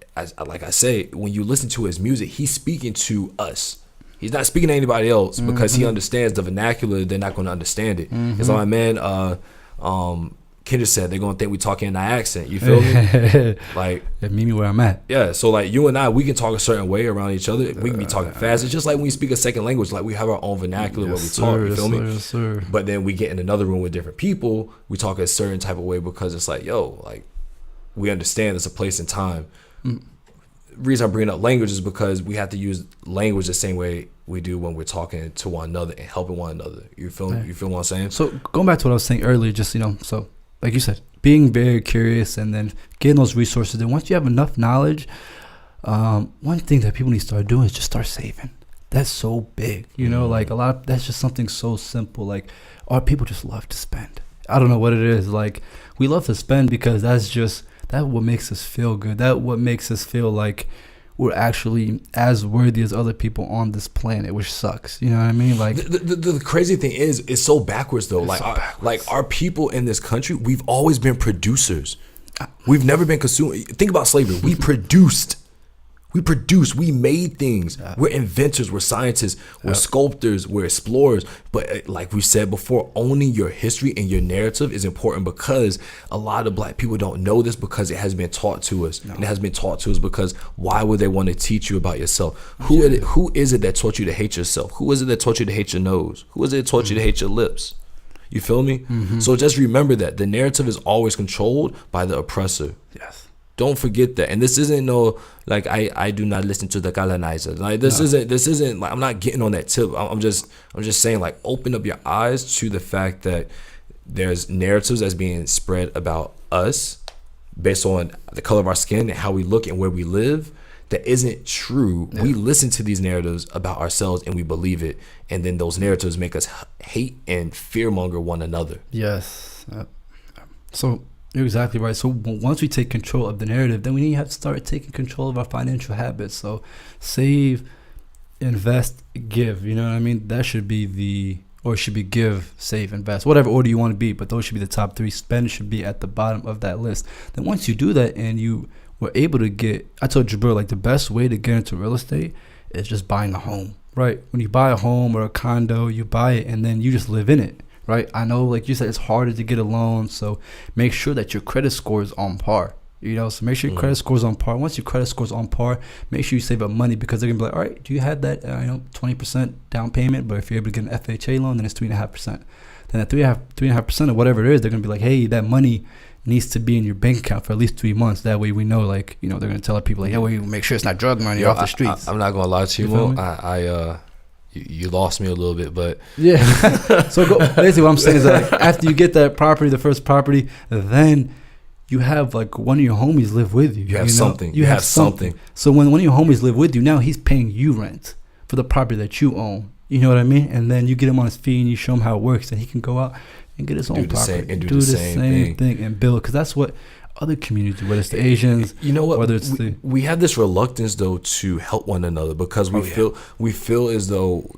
like I say, when you listen to his music, he's speaking to us. He's not speaking to anybody else because he understands the vernacular. They're not going to understand it. Mm-hmm. It's like my man, Kendra said, they're gonna think we talking in our accent. You feel me? Like, meet me where I'm at. Yeah. So like you and I, we can talk a certain way around each other. We can be talking fast. It's just like when we speak a second language, like we have our own vernacular where we talk. You feel me? Yes, sir. But then we get in another room with different people. We talk a certain type of way because it's like, yo, like we understand there's a place and time. The reason I'm bringing up language is because we have to use language the same way we do when we're talking to one another and helping one another. You feel? Right. You feel what I'm saying? So going back to what I was saying earlier, just so. Like you said, being very curious and then getting those resources. And once you have enough knowledge, one thing that people need to start doing is just start saving. That's so big, like that's just something so simple. Like our people just love to spend. I don't know what it is. Like we love to spend because that's what makes us feel good. That what makes us feel like we're actually as worthy as other people on this planet, which sucks. You know what I mean? Like the crazy thing is, it's so backwards though. Like our people in this country, we've always been producers. We've never been consumers. Think about slavery. We produced. We made things. We're inventors. We're scientists. We're sculptors. We're explorers. But like we said before, owning your history and your narrative is important because a lot of black people don't know this because it has been taught to us. And it has been taught to us because why would they want to teach you about yourself? Who is it that taught you to hate yourself? Who is it that taught you to hate your nose? Who is it that taught you to hate your lips? You feel me? Mm-hmm. So just remember that the narrative is always controlled by the oppressor. Yes. Don't forget that. And this isn't no, like, I do not listen to the colonizer. Like, this isn't like, I'm not getting on that tip. I'm just saying, like, open up your eyes to the fact that there's narratives that's being spread about us based on the color of our skin and how we look and where we live, that isn't true. Yeah. We listen to these narratives about ourselves and we believe it, and then those narratives make us hate and fearmonger one another. Yes. So you're exactly right. So once we take control of the narrative, then we have to start taking control of our financial habits. So save, invest, give. You know what I mean? That should be should be give, save, invest, whatever order you want to be, but those should be the top three. Spend should be at the bottom of that list. Then once you do that and you were able to get, I told Jabril, like the best way to get into real estate is just buying a home, right? When you buy a home or a condo, you buy it and then you just live in it, right? I know, like you said, it's harder to get a loan, so make sure that your credit score is on par. You know, so make sure your credit score is on par. Once your credit score is on par, make sure you save up money, because they're gonna be like, all right, do you have that 20% down payment? But if you're able to get an FHA loan, then it's 3.5%. Then at 3.5% or whatever it is, they're gonna be like, hey, that money needs to be in your bank account for at least 3 months. That way we know, like, you know, they're gonna tell our people like, yeah, well, you make sure it's not drug money off the streets. I'm not gonna lie to you, you lost me a little bit, but yeah. So basically what I'm saying is that, like, after you get that property, the first property, then you have like one of your homies live with you. You have something. You have something. So when one of your homies live with you, now he's paying you rent for the property that you own. You know what I mean? And then you get him on his feet and you show him how it works, and he can go out and get his own property. Do the same thing and build. Because that's what other communities do, whether it's the Asians. You know what? Whether it's we have this reluctance though to help one another, because we feel as though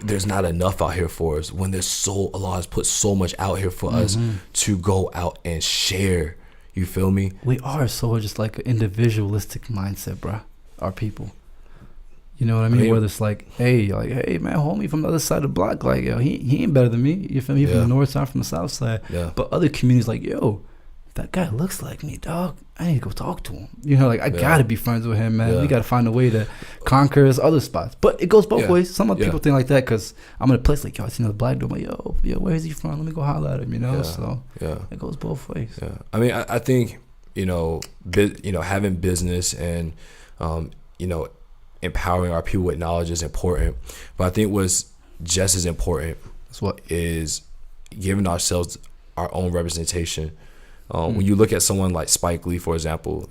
there's not enough out here for us, when Allah has put so much out here for us to go out and share. You feel me? We are so just like an individualistic mindset, bro. Our people. You know what I mean? Whether it's like, hey, man, homie from the other side of the block, like, yo, he ain't better than me. You feel me? He from the north side, from the south side. Yeah. But other communities like, yo, that guy looks like me, dog. I need to go talk to him. You know, like, I gotta be friends with him, man. We gotta find a way to conquer his other spots. But it goes both ways. Some other people think like that, because I'm in a place like, yo, I see another black dude. I'm like, yo, where is he from? Let me go holler at him, you know? So it goes both ways. Yeah. I mean, I think, having business and, empowering our people with knowledge is important. But I think what's just as important is giving ourselves our own representation. When you look at someone like Spike Lee, for example,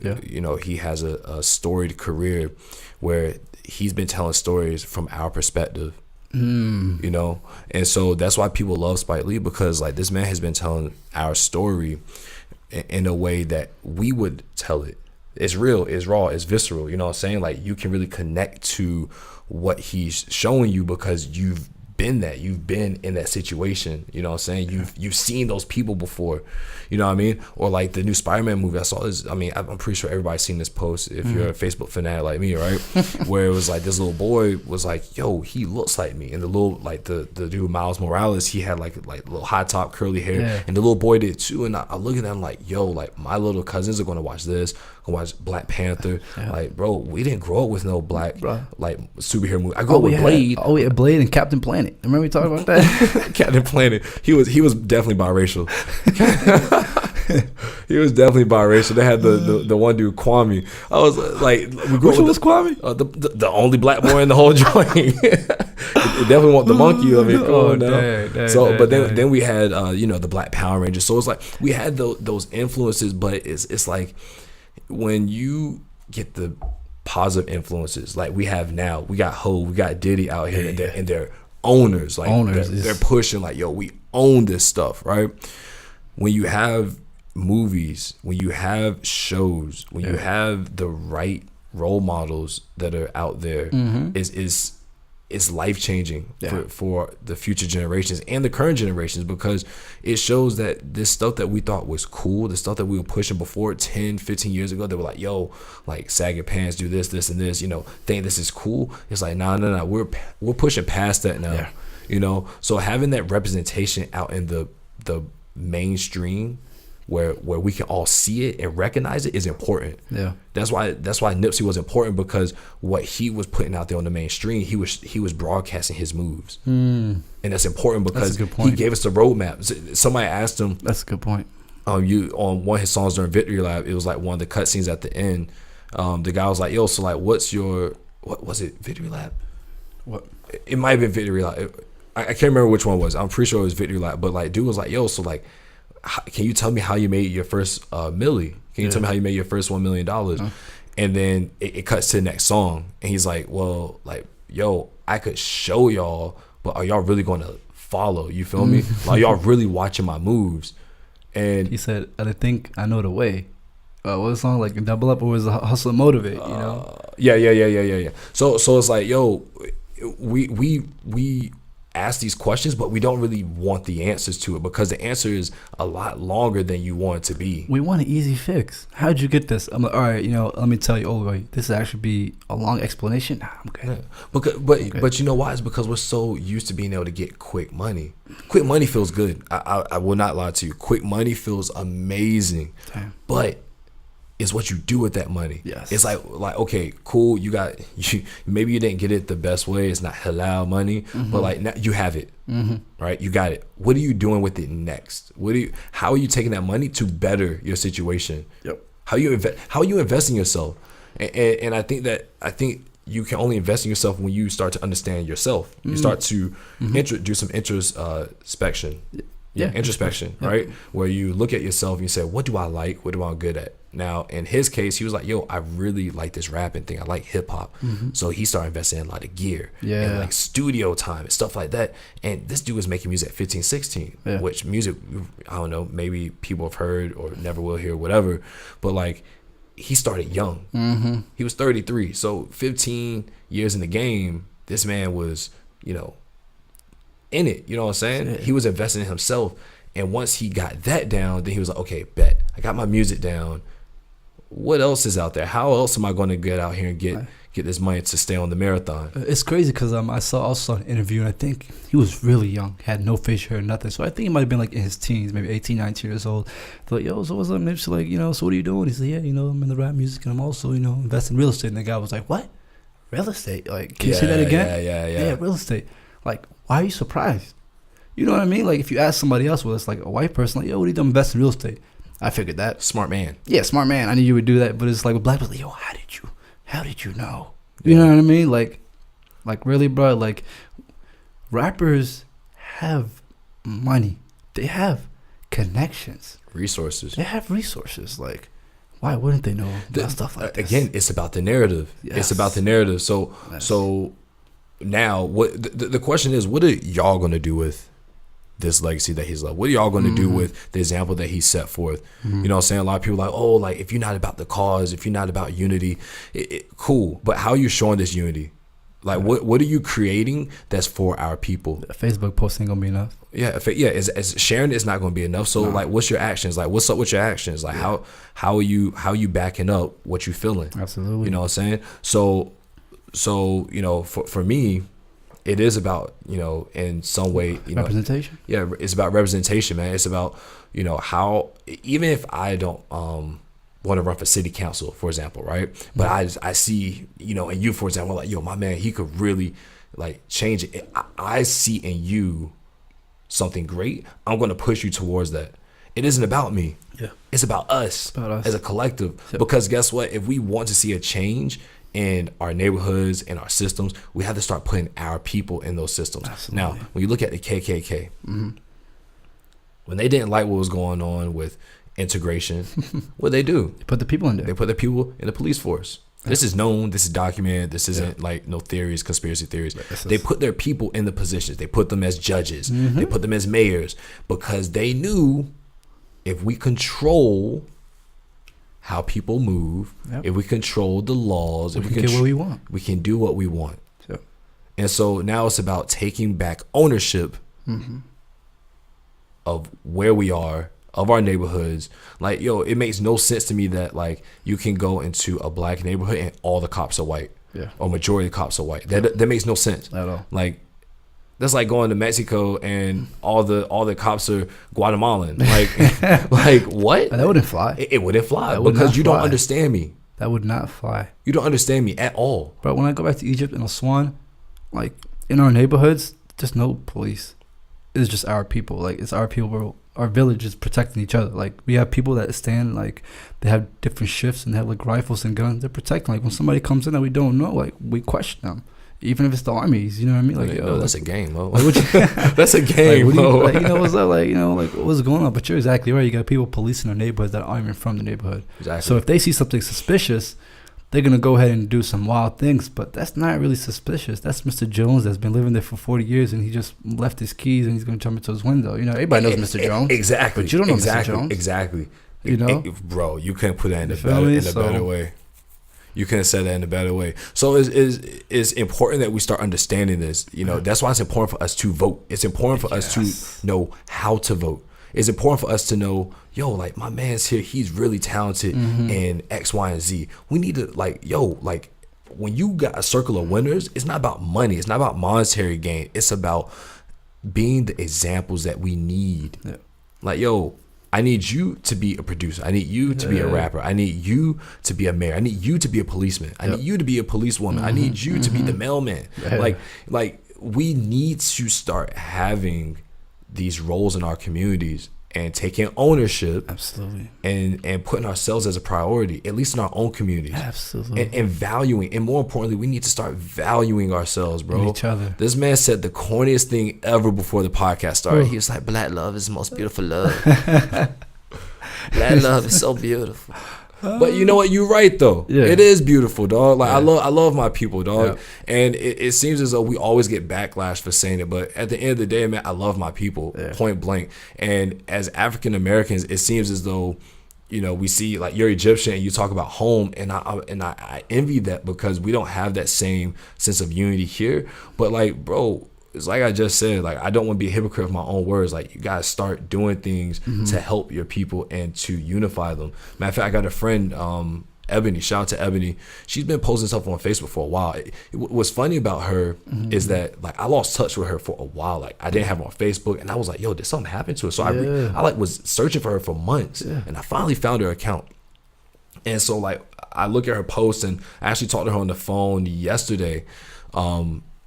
he has a storied career where he's been telling stories from our perspective, and so that's why people love Spike Lee, because like this man has been telling our story in a way that we would tell it. It's real, it's raw, it's visceral. You know what I'm saying? Like, you can really connect to what he's showing you because you've been in that situation. You know what I'm saying? You've seen those people before. You know what I mean? Or like the new Spider-Man movie, I saw this. I mean, I'm pretty sure everybody's seen this post if you're a Facebook fanatic like me, right? Where it was like this little boy was like, yo, he looks like me. And the little, like the dude Miles Morales, he had like little high top curly hair, and the little boy did too. And I look at them like, yo, like my little cousins are gonna watch this, gonna watch Black Panther. Like, bro, we didn't grow up with no black like superhero movie. I grew up with Blade. Blade and Captain Planet. Remember we talked about that? Captain Planet. He was definitely biracial. He was definitely biracial. They had the one dude, Kwame. I was like, we grew up with Kwame? The only black boy in the whole joint. It definitely want the monkey of it. But then we had the Black Power Rangers. So it's like we had those influences, but it's like when you get the positive influences like we have now, we got Ho, we got Diddy out here, and they're owners. Like they're pushing like, yo, we own this stuff, right? When you have movies, when you have shows, when you have the right role models that are out there, is life changing for the future generations and the current generations, because it shows that this stuff that we thought was cool, the stuff that we were pushing before 10, 15 years ago, they were like, yo, like sagging pants, do this, and this, think this is cool. It's like, no, we're pushing past that now, So having that representation out in the mainstream where we can all see it and recognize it is important. That's why Nipsey was important, because what he was putting out there on the mainstream, he was broadcasting his moves, and that's important because he gave us the roadmap. Somebody asked him, that's a good point, you on one of his songs during Victory Lap, it was like one of the cutscenes at the end, the guy was like, yo, so like what's your, what was it, Victory Lap? What, it might have been Victory Lap. I can't remember which one it was. I'm pretty sure it was Victory Lap, but like dude was like, yo, so like can you tell me how you made your first milli? Can you tell me how you made your first $1 million? And then it cuts to the next song, and he's like, well, like, yo, I could show y'all, but are y'all really going to follow? You feel me? Like, y'all really watching my moves? And he said, I think I know the way. What was the song, like Double Up, or was it Hustle and Motivate? You know? Yeah. So it's like, yo, we ask these questions, but we don't really want the answers to it, because the answer is a lot longer than you want it to be. We want an easy fix. How'd you get this? I'm like, all right, let me tell you. Oh, wait, this will actually be a long explanation. Nah, I'm good. Yeah. But you know why? It's because we're so used to being able to get quick money. Quick money feels good. I will not lie to you. Quick money feels amazing. Damn. But it's what you do with that money. Yes. It's like okay, cool. Maybe you didn't get it the best way. It's not halal money, but like now you have it, right? You got it. What are you doing with it next? How are you taking that money to better your situation? Yep. How are you investing yourself? And I think you can only invest in yourself when you start to understand yourself. You start to do some introspection. Yeah, introspection, right? Where you look at yourself and you say, what do I like? What am I good at? Now, in his case, he was like, yo, I really like this rapping thing. I like hip hop. So he started investing in a lot of gear and like studio time and stuff like that. And this dude was making music at 15, 16, which music, I don't know, maybe people have heard or never will hear, whatever. But like, he started young. He was 33. So 15 years in the game, this man was, in it. You know what I'm saying? Yeah. He was investing in himself. And once he got that down, then he was like, okay, bet. I got my music down. What else is out there? How else am I going to get out here and get this money to stay on the marathon? It's crazy because I saw an interview, and I think he was really young, had no facial hair, nothing. So I think he might have been like in his teens, maybe 18, 19 years old. They're like, yo, so what's up, Nipsey? Like, so what are you doing? He said, yeah, I'm in the rap music, and I'm also, investing in real estate. And the guy was like, what? Real estate? Like, can you say that again? Yeah, real estate. Like, why are you surprised? You know what I mean? Like, if you ask somebody else, well, it's like a white person, like, yo, what are you doing investing in real estate? I figured that. Smart man. Yeah, smart man. I knew you would do that. But it's like with black people, like, yo, how did you know? You know what I mean? Like really, bro, like, rappers have money. They have connections. Resources. They have resources. Like, why wouldn't they know about stuff like this? Again, it's about the narrative. Yes. It's about the narrative. So now, what the question is, what are y'all going to do with this legacy that he's left? What are y'all going to do with the example that he set forth? You know what I'm saying? A lot of people are like, oh, like, if you're not about the cause, if you're not about unity, cool. But how are you showing this unity? Like, what are you creating that's for our people? A Facebook post ain't going to be enough. Yeah. As sharing is not going to be enough. So, like, what's your actions? Like, what's up with your actions? Like, how are you backing up what you feeling? Absolutely. You know what I'm saying? So for me, it is about, in some way, representation. Yeah, it's about representation, man. It's about, how, even if I don't want to run for city council, for example, right? But I see, and you, for example, like, yo, my man, he could really like change it. I see in you something great. I'm going to push you towards that. It isn't about me. Yeah. It's about us as a collective. Yep. Because guess what? If we want to see a change in our neighborhoods and our systems, we have to start putting our people in those systems. Absolutely. Now, when you look at the KKK, when they didn't like what was going on with integration, what they do? They put the people in there. They put the people in the police force. This is known. This is documented. This isn't like no theories, conspiracy theories. They put their people in the positions. They put them as judges. They put them as mayors because they knew if we control how people move, if we control the laws, we can get what we want. We can do what we want. Yep. And so now it's about taking back ownership of where we are, of our neighborhoods. Like, yo, it makes no sense to me that like you can go into a black neighborhood and all the cops are white. Yeah. Or majority of the cops are white. That makes no sense. At all. Like, that's like going to Mexico and all the cops are Guatemalan. Like, like what? That wouldn't fly. It wouldn't fly because you don't understand me. That would not fly. You don't understand me at all. But when I go back to Egypt and Aswan, like in our neighborhoods, there's no police. It's just our people. Like it's our people. Our village is protecting each other. Like we have people that stand, like they have different shifts and they have like rifles and guns. They're protecting. Like when somebody comes in that we don't know, like we question them. even if it's the armies, you know what I mean? Like, no, that's a game, Mo. Like, that's a game, Mo. Like, you know, what's up? Like, you know, like, what's going on? But you're exactly right. You got people policing their neighborhoods that aren't even from the neighborhood. Exactly. So if they see something suspicious, they're going to go ahead and do some wild things. But that's not really suspicious. That's Mr. Jones that's been living there for 40 years, and he just left his keys, and he's going to jump into his window. You know, everybody knows Mr. Jones. Exactly. But you don't know Mr. Jones. Exactly. You know? Bro, you couldn't put that in a better way. You couldn't say that in a better way. So it's important that we start understanding this. You know, that's why it's important for us to vote. It's important for us to know how to vote. It's important for us to know, yo, like, my man's here. He's really talented in X, Y, and Z. We need to, like, yo, like, when you got a circle of winners, it's not about money. It's not about monetary gain. It's about being the examples that we need. Yeah. Like, yo, I need you to be a producer. I need you to be a rapper. I need you to be a mayor. I need you to be a policeman. I need you to be a policewoman. I need you to be the mailman. Yeah. Like we need to start having these roles in our communities and taking ownership. Absolutely. And putting ourselves as a priority, at least in our own communities. Absolutely. And valuing, and more importantly, we need to start valuing ourselves, bro. And each other. This man said the corniest thing ever before the podcast started. He was like, black love is the most beautiful love. Black love is so beautiful. But you know what? You're right, though. Yeah. It is beautiful, dog. Like, I love my people, dog. Yeah. And it seems as though we always get backlash for saying it. But at the end of the day, man, I love my people, point blank. And as African Americans, it seems as though, you know, we see, like, you're Egyptian and you talk about home, and I envy that because we don't have that same sense of unity here. But, like, bro, it's like I just said, like, I don't want to be a hypocrite of my own words. Like, you guys start doing things to help your people and to unify them. Matter of fact, I got a friend, Ebony. Shout out to Ebony. She's been posting stuff on Facebook for a while. What's funny about her is that, like, I lost touch with her for a while. Like, I didn't have her on Facebook, and I was like, yo, did something happen to her? So I was searching for her for months, and I finally found her account. And so, like, I look at her posts, and I actually talked to her on the phone yesterday,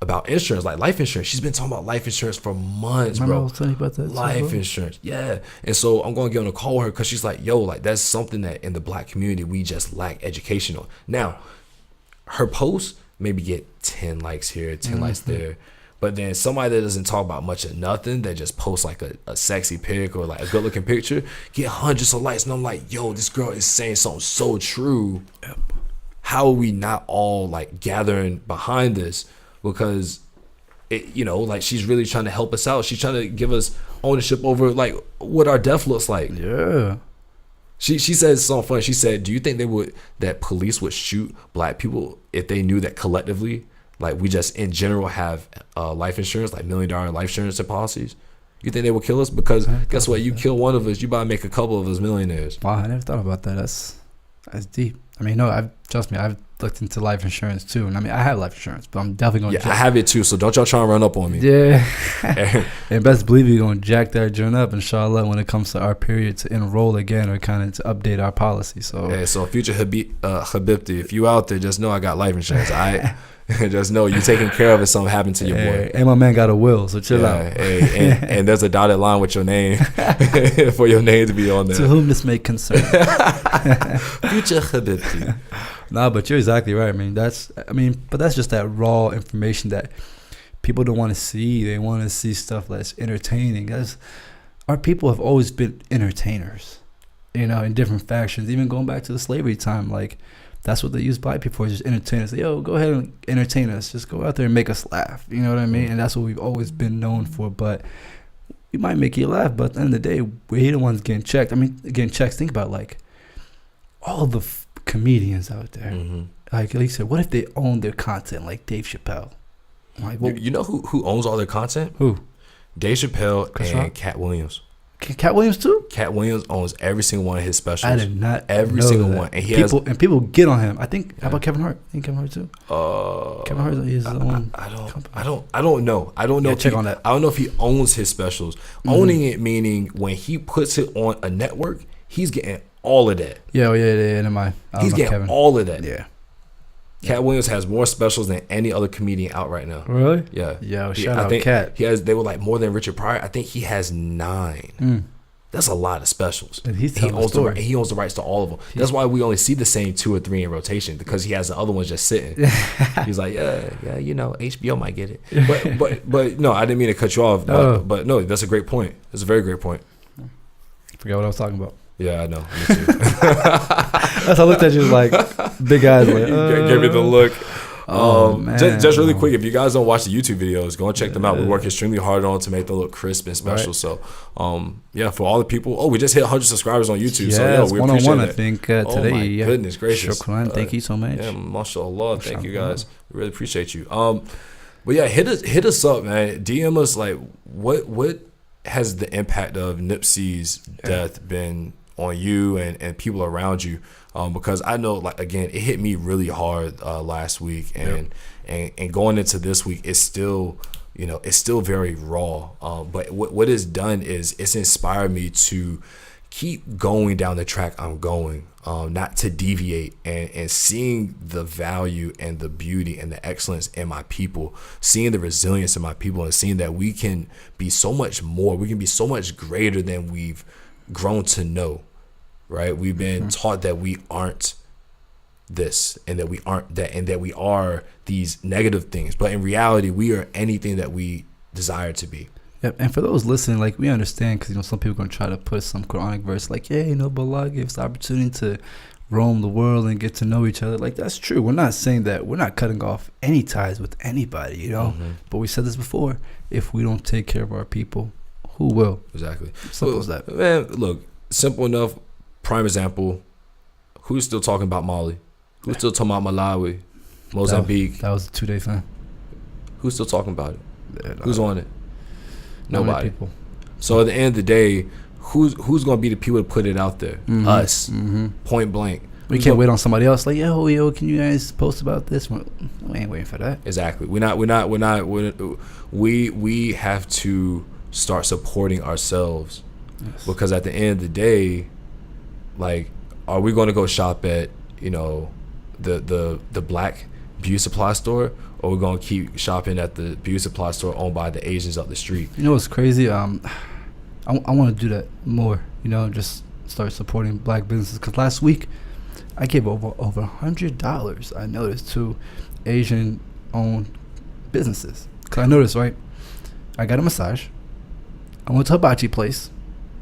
about insurance, like life insurance. She's been talking about life insurance for months, bro. I was telling you about that. Life insurance, yeah. And so I'm going to get on a call with her because she's like, yo, like, that's something that in the black community we just lack education on. Now, her posts maybe get 10 likes here, 10 likes there. But then somebody that doesn't talk about much of nothing, that just posts like a sexy pic or like a good looking picture, get hundreds of likes. And I'm like, yo, this girl is saying something so true. Yep. How are we not all, like, gathering behind this? Because, it, you know, like, she's really trying to help us out. She's trying to give us ownership over, like, what our death looks like. Yeah. She said something funny. She said, do you think that police would shoot black people if they knew that collectively, like, we just in general have life insurance, like $1 million life insurance policies? You think they would kill us? Because guess what? You kill one of us, you about to make a couple of us millionaires. Wow, I never thought about that. That's deep. I mean, no, trust me, I've looked into life insurance too, and I mean, I have life insurance, but I'm definitely going to I have it too, so don't y'all try and run up on me. Yeah. And best believe you're going to jack that joint up, inshallah, when it comes to our period to enroll again or kind of to update our policy. So so future Habibti, if you out there, just know I got life insurance. I just know you taking care of it, something happened to your boy. And my man got a will, so chill out. And there's a dotted line with your name for your name to be on there. To whom this may concern. Future Habibti. Nah, but you're exactly right. But that's just that raw information that people don't want to see. They want to see stuff that's entertaining. Our people have always been entertainers, you know, in different factions, even going back to the slavery time. Like, that's what they use black people for, just entertain us. Yo, go ahead and entertain us. Just go out there and make us laugh. You know what I mean? And that's what we've always been known for. But we might make you laugh, but at the end of the day, we're the ones getting checked. I mean, getting checks. Think about, like, all the comedians out there. Like you said, what if they own their content, like Dave Chappelle? Like, you know who owns all their content? Who? Dave Chappelle and Cat Williams. Cat Williams too? Cat Williams owns every single one of his specials. I did not every know single that. one, and people get on him. I think. How about Kevin Hart? I think Kevin Hart too. Kevin Hart is his own. I don't know. I don't know. Check on that. I don't know if he owns his specials. Owning it meaning when he puts it on a network, he's getting all of that. Yeah. Never mind. He's getting all of that. Yeah. Cat Williams has more specials than any other comedian out right now. Really? Yeah. Yo, shout out Cat. They were like more than Richard Pryor. I think he has 9. That's a lot of specials. And he owns the rights to all of them. That's why we only see the same 2 or 3 in rotation, because he has the other ones just sitting. He's like, yeah, you know, HBO might get it. But no, I didn't mean to cut you off. But no, that's a great point. That's a very great point. I forgot what I was talking about. Yeah, I know. Me too. That's I looked at you like big eyes. Like, Give me the look. Man. Just really quick, if you guys don't watch the YouTube videos, go and check them out. We work extremely hard on to make them look crisp and special. Right. So, yeah, for all the people. We just hit 100 subscribers on YouTube. Yeah, so yeah, we appreciate it. I think today. Oh my goodness gracious! Shukran, thank you so much. Yeah, mashallah. Thank you guys. We really appreciate you. But yeah, hit us up, man. DM us like what has the impact of Nipsey's death been on you and people around you? Because I know, like, again, it hit me really hard last week, and going into this week, it's still, you know, it's still very raw. But what it's done is it's inspired me to keep going down the track I'm going, not to deviate, and seeing the value and the beauty and the excellence in my people, seeing the resilience in my people, and seeing that we can be so much more, we can be so much greater than we've grown to know. Right, we've been taught that we aren't this, and that we aren't that, and that we are these negative things. But in reality, we are anything that we desire to be. Yep. And for those listening, like, we understand, because, you know, some people are going to try to put some Quranic verse like, yeah, you know, but Allah gives the opportunity to roam the world and get to know each other. Like, that's true. We're not saying that. We're not cutting off any ties with anybody, you know. But we said this before: if we don't take care of our people, who will? Exactly. Simple as that. Man, look, simple enough. Prime example, who's still talking about Mali? Who's still talking about Malawi, Mozambique? That was a 2-day thing. Who's still talking about it? Yeah, who's on it? Nobody. People. So at the end of the day, who's going to be the people to put it out there? Us. Point blank. We can't wait on somebody else. Like, yo, can you guys post about this? We ain't waiting for that. Exactly. We have to start supporting ourselves. Yes. Because at the end of the day, like, are we going to go shop at, you know, the black beauty supply store, or we're going to keep shopping at the beauty supply store owned by the Asians up the street? You know what's crazy? I want to do that more, you know, just start supporting black businesses. Because last week, I gave over $100, I noticed, to Asian-owned businesses. Because I noticed, right, I got a massage. I went to a hibachi place,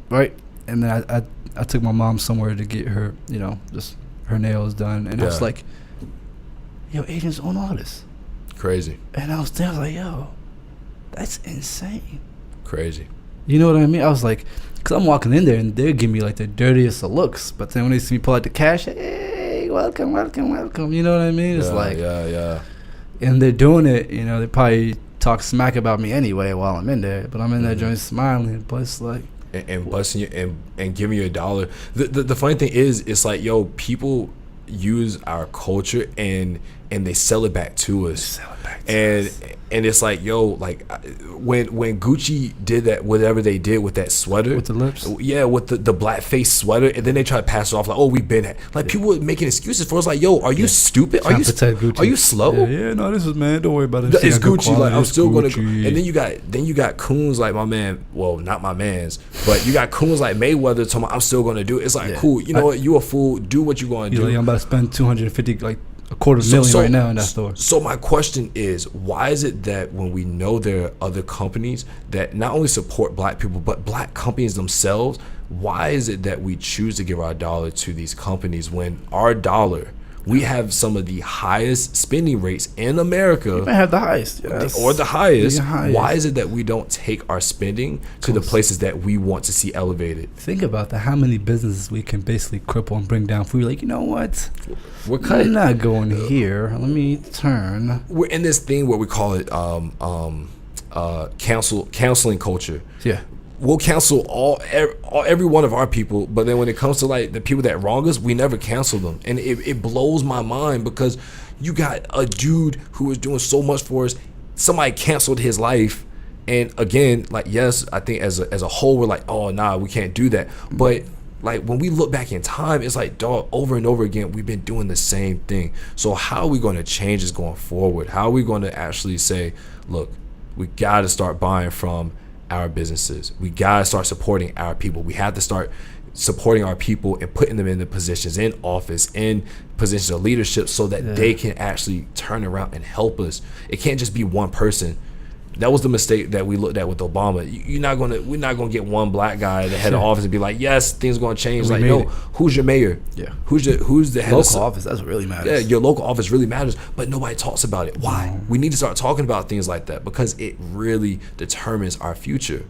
right? And then I took my mom somewhere to get her, you know, just her nails done. And I was like, yo, Asians own all this. Crazy. And I was there, I was like, yo, that's insane. Crazy. You know what I mean? I was like, because I'm walking in there and they're giving me like the dirtiest of looks. But then when they see me pull out the cash, hey, welcome. You know what I mean? It's Yeah. And they're doing it, you know, they probably talk smack about me anyway while I'm in there. But I'm in that joint smiling. But it's like, and busting you and giving you $1. The funny thing is, it's like, yo, people use our culture and they sell it back to us. And it's like, yo, like, when Gucci did that, whatever they did with that sweater, with the lips, with the black face sweater, and then they try to pass it off like, oh, we've been like, people were making excuses for us, like, yo, are you stupid? Are you slow? Yeah, no, this is, man, don't worry about it. It's Gucci. Like, I'm still gonna go. And then you got coons like my man, well, not my man's, but you got coons like Mayweather talking about, I'm still gonna do it. It's like, cool, you know what, you a fool, do what you gonna do. Like, I'm about to spend $250, like $250,000 right now in that store. So my question is, why is it that when we know there are other companies that not only support black people, but black companies themselves, why is it that we choose to give our dollar to these companies when our dollar, we have some of the highest spending rates in America? We might have the highest, yes. Or the highest. Why is it that we don't take our spending to the places that we want to see elevated? Think about that. How many businesses we can basically cripple and bring down. If we're like, you know what? We're not going here. Let me turn. We're in this thing where we call it counseling culture. Yeah. We'll cancel every one of our people, but then when it comes to like the people that wrong us, we never cancel them. And it blows my mind, because you got a dude who was doing so much for us. Somebody canceled his life. And again, like, yes, I think as a whole, we're like, oh, nah, we can't do that. But like, when we look back in time, it's like, dog, over and over again, we've been doing the same thing. So how are we going to change this going forward? How are we going to actually say, look, we got to start buying from our businesses. We gotta start supporting our people. We have to start supporting our people and putting them in the positions in office, in positions of leadership, so that they can actually turn around and help us. It can't just be one person. That was the mistake that we looked at with Obama. We're not gonna get one black guy at the head of office and be like, yes, things are gonna change. Like, yo, who's your mayor? Yeah. Who's the head local office? That's what really matters. Yeah, your local office really matters, but nobody talks about it. Why? We need to start talking about things like that, because it really determines our future.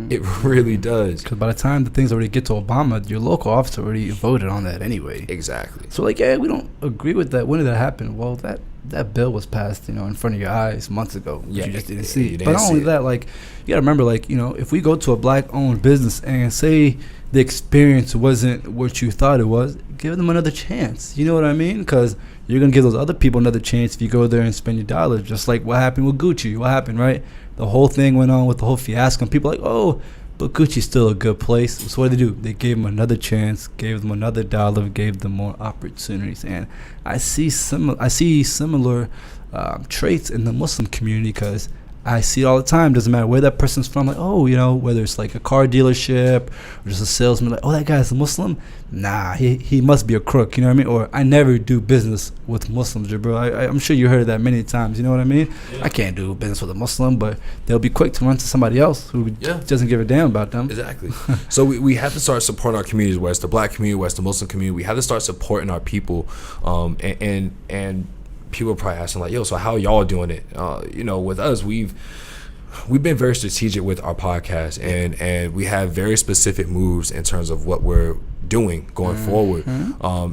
It really does. Because by the time the things already get to Obama, your local office already voted on that anyway. Exactly. So like, yeah, we don't agree with that. When did that happen? Well, that bill was passed, in front of your eyes months ago. Yeah, you just didn't see it. But not only that, like, you gotta remember, like, if we go to a black-owned business and say the experience wasn't what you thought it was, give them another chance. You know what I mean? Because you're gonna give those other people another chance if you go there and spend your dollars. Just like what happened with Gucci. What happened, right? The whole thing went on with the whole fiasco, and people are like, oh, but Gucci's still a good place. So what did they do? They gave them another chance, gave them another dollar, gave them more opportunities. And I see similar traits in the Muslim community, because I see it all the time. Doesn't matter where that person's from. Like, oh, whether it's like a car dealership or just a salesman, like, oh, that guy's a Muslim. Nah, he must be a crook. You know what I mean? Or I never do business with Muslims, bro. I'm sure you heard that many times. You know what I mean? Yeah. I can't do business with a Muslim, but they'll be quick to run to somebody else who doesn't give a damn about them. Exactly. So we have to start supporting our communities, whether it's the black community, whether it's the Muslim community. We have to start supporting our people, and people are probably asking, like, yo, so how are y'all doing it? With us, we've been very strategic with our podcast, and we have very specific moves in terms of what we're doing going forward.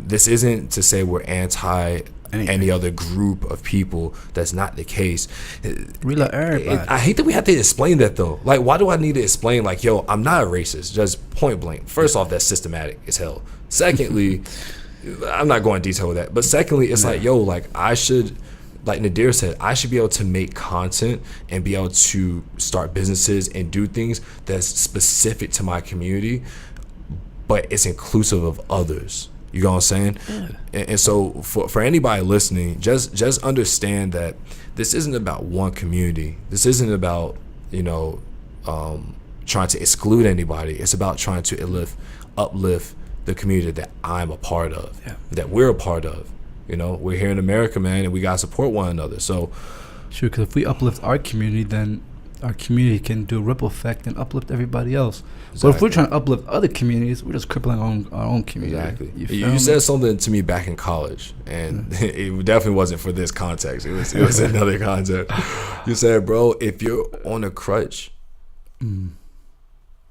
This isn't to say we're anti any other group of people. That's not the case. We love everybody. I hate that we have to explain that, though. Like, why do I need to explain, like, yo, I'm not a racist, just point blank? First off, that's systematic as hell. Secondly, I'm not going into detail with that, but secondly, it's like, yo, like, I should, like Nadir said, I should be able to make content and be able to start businesses and do things that's specific to my community, but it's inclusive of others. You know what I'm saying? Yeah. And so for anybody listening, just understand that this isn't about one community. This isn't about, trying to exclude anybody. It's about trying to uplift the community that I'm a part of, that we're a part of. We're here in America, man, and we gotta support one another. So, sure, because if we uplift our community, then our community can do a ripple effect and uplift everybody else. Exactly. But if we're trying to uplift other communities, we're just crippling our own community. Exactly. You said something to me back in college, and it definitely wasn't for this context. It was another context. You said, bro, if you're on a crutch,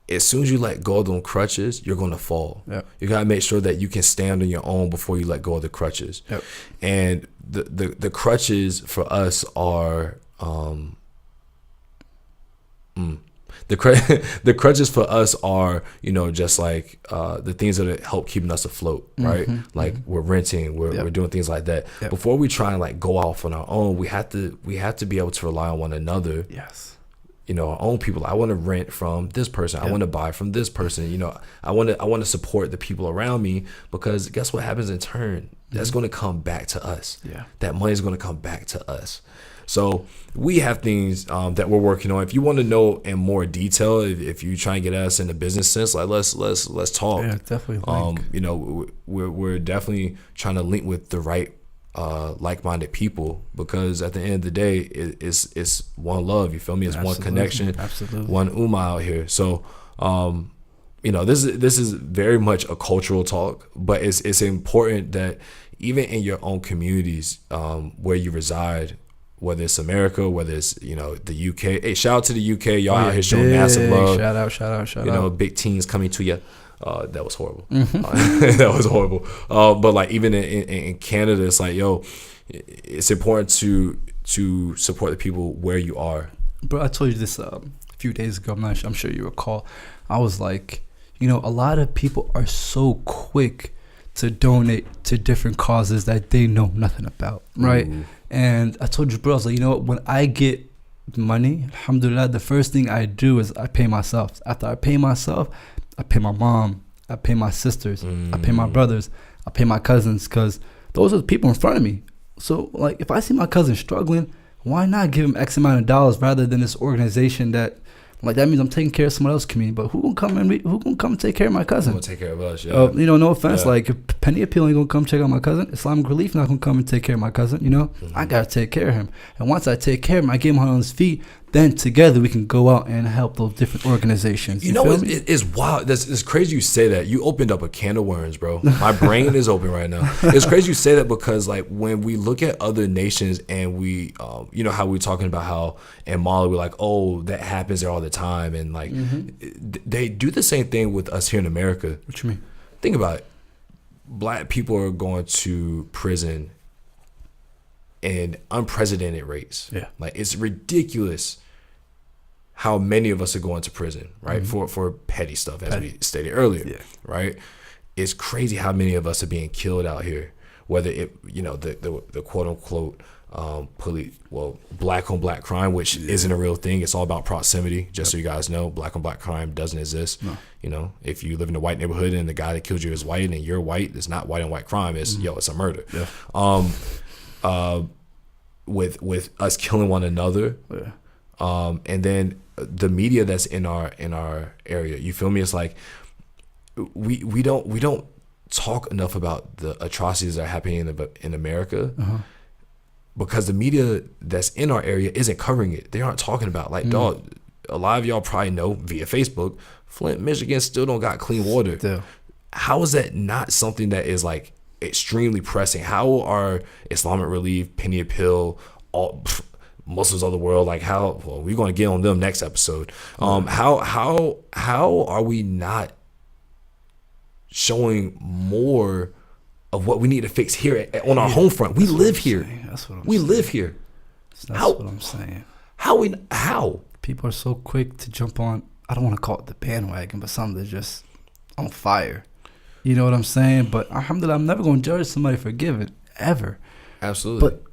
as soon as you let go of them crutches, you're going to fall. Yep. You got to make sure that you can stand on your own before you let go of the crutches. Yep. And the crutches for us are the crutches for us are, just like the things that help keeping us afloat, right? Like we're renting, we're doing things like that. Yep. Before we try and like go off on our own, we have to be able to rely on one another. Yes. Our own people. I want to rent from this person. I want to buy from this person. I want to support the people around me, because guess what happens in turn? That's going to come back to us. Yeah. That money is going to come back to us. So we have things that we're working on. If you want to know in more detail, if you try and get us in the business sense, like let's talk. Yeah, definitely. We're definitely trying to link with the right like-minded people, because at the end of the day, it's one love. You feel me? It's one connection. Absolutely. One ummah out here. So, this is very much a cultural talk, but it's important that even in your own communities, where you reside, whether it's America, whether it's the UK. Hey, shout out to the UK. Y'all out here showing massive love. Shout out. Big teens coming to you. That was horrible. That was horrible. But like even in Canada, it's like, yo, it's important to support the people where you are. Bro, I told you this a few days ago. I'm sure you recall. I was like, a lot of people are so quick to donate to different causes that they know nothing about, right? Ooh. And I told you, bro, I was like, when I get money, alhamdulillah, the first thing I do is I pay myself. After I pay myself, I pay my mom, I pay my sisters, I pay my brothers, I pay my cousins, because those are the people in front of me. So, like, if I see my cousin struggling, why not give him X amount of dollars rather than this organization that, Like, that means I'm taking care of someone else's community. But who gonna come and take care of my cousin? Who gonna take care of us? Yeah. You know, no offense. Like, Penny Appeal ain't gonna come check out my cousin. Islamic Relief not gonna come and take care of my cousin. You know, I gotta take care of him. And once I take care of him, I get him on his feet. Then together we can go out and help those different organizations. You know, it's wild. It's crazy you say that. You opened up a can of worms, bro. My brain is open right now. It's crazy you say that because, like, when we look at other nations and we, you know, how we're talking about how in Mali we're like, oh, that happens there all the time, and like they do the same thing with us here in America. What you mean? Think about it. Black people are going to prison in unprecedented rates. Yeah, like, it's ridiculous how many of us are going to prison, right? For petty stuff, as we stated earlier, right? It's crazy how many of us are being killed out here, whether it, you know, the quote unquote black on black crime, which isn't a real thing. It's all about proximity. Just so you guys know, black on black crime doesn't exist. No. You know, if you live in a white neighborhood and the guy that killed you is white and you're white, it's not white on white crime. It's it's a murder. Yeah. With us killing one another, and then the media that's in our area, you feel me? It's like we don't talk enough about the atrocities that are happening in America, because the media that's in our area isn't covering it. They aren't talking about, like, dog, a lot of y'all probably know via Facebook, Flint, Michigan still don't got clean water. Yeah. How is that not something that is, like, extremely pressing? How are Islamic Relief, Penny Appeal, all Muslims of the world, like, how? Well, we're going to get on them next episode. How are we not showing more of what we need to fix here on our home front? We live here. That's what I'm saying. We live here. That's what I'm saying. How? People are so quick to jump on, I don't want to call it the bandwagon, but some that are just on fire. You know what I'm saying? But alhamdulillah, I'm never going to judge somebody for giving, ever. Absolutely. But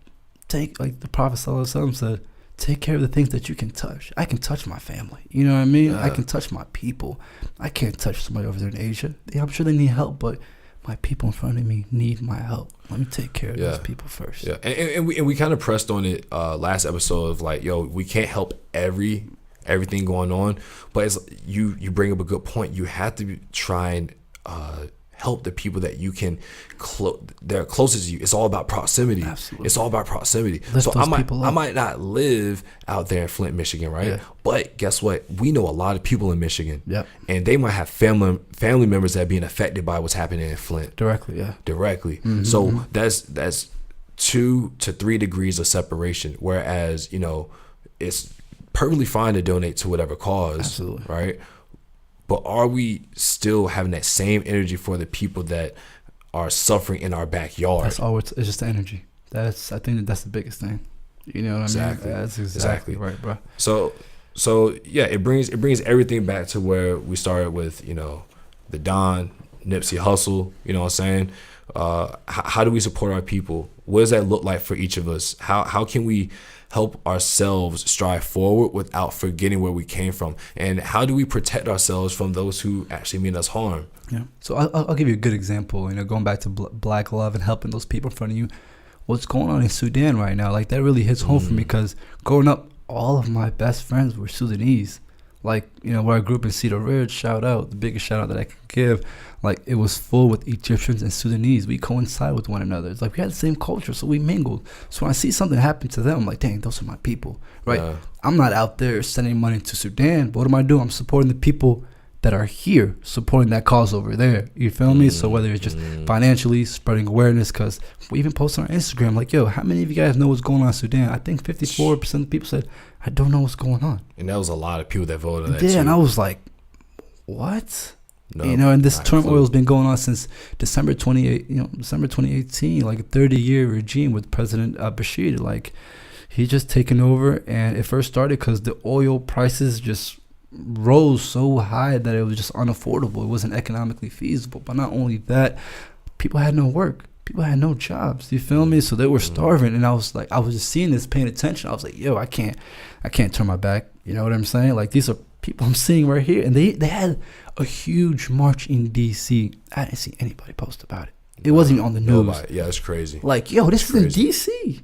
take, like the Prophet ﷺ said, take care of the things that you can touch. I can touch my family. You know what I mean? I can touch my people. I can't touch somebody over there in Asia. I'm sure they need help, but my people in front of me need my help. Let me take care of those people first. Yeah, and we kind of pressed on it last episode of, like, yo, we can't help everything going on, but it's, you bring up a good point. You have to try and help the people that you can they're closest to you. It's all about proximity. Absolutely. It's all about proximity. Lift so those people up. I might not live out there in Flint, Michigan, right? Yeah. But guess what? We know a lot of people in Michigan. Yep. And they might have family members that are being affected by what's happening in Flint. Directly. Mm-hmm. So that's 2 to 3 degrees of separation. Whereas, you know, it's perfectly fine to donate to whatever cause. Absolutely. Right? But are we still having that same energy for the people that are suffering in our backyard? That's all. It's just the energy. I think that's the biggest thing. You know what I mean? That's exactly right, bro. So yeah, it brings everything back to where we started with, you know, the Don, Nipsey Hussle. You know what I'm saying? How do we support our people? What does that look like for each of us? How can we help ourselves strive forward without forgetting where we came from? And how do we protect ourselves from those who actually mean us harm? Yeah. So I'll give you a good example, you know, going back to black love and helping those people in front of you. What's going on in Sudan right now, like, that really hits home for me, because growing up, all of my best friends were Sudanese. Like, you know, where I grew up in Cedar Ridge, shout out, the biggest shout out that I can give. Like, it was full with Egyptians and Sudanese. We coincide with one another. It's like we had the same culture, so we mingled. So when I see something happen to them, I'm like, dang, those are my people, right? I'm not out there sending money to Sudan, but what am I doing? I'm supporting the people that are here, supporting that cause over there. You feel me? So whether it's just financially spreading awareness, because we even post on our Instagram, like, yo, how many of you guys know what's going on in Sudan? I think 54% of people said, I don't know what's going on. And that was a lot of people that voted on that too. and I was like, what? No, you know, and this turmoil has been going on since December 2018, like a 30-year regime with President Bashir. Like, he just taken over, and it first started because the oil prices just rose so high that it was just unaffordable. It wasn't economically feasible. But not only that, people had no work. People had no jobs. You feel me? So they were starving, and I was just seeing this, paying attention. I was like, yo, I can't turn my back. You know what I'm saying? Like, these are people I'm seeing right here, and they had a huge march in DC. I didn't see anybody post about it. It wasn't even on the news. Nobody. Yeah, it's crazy. Like, yo, this is in DC.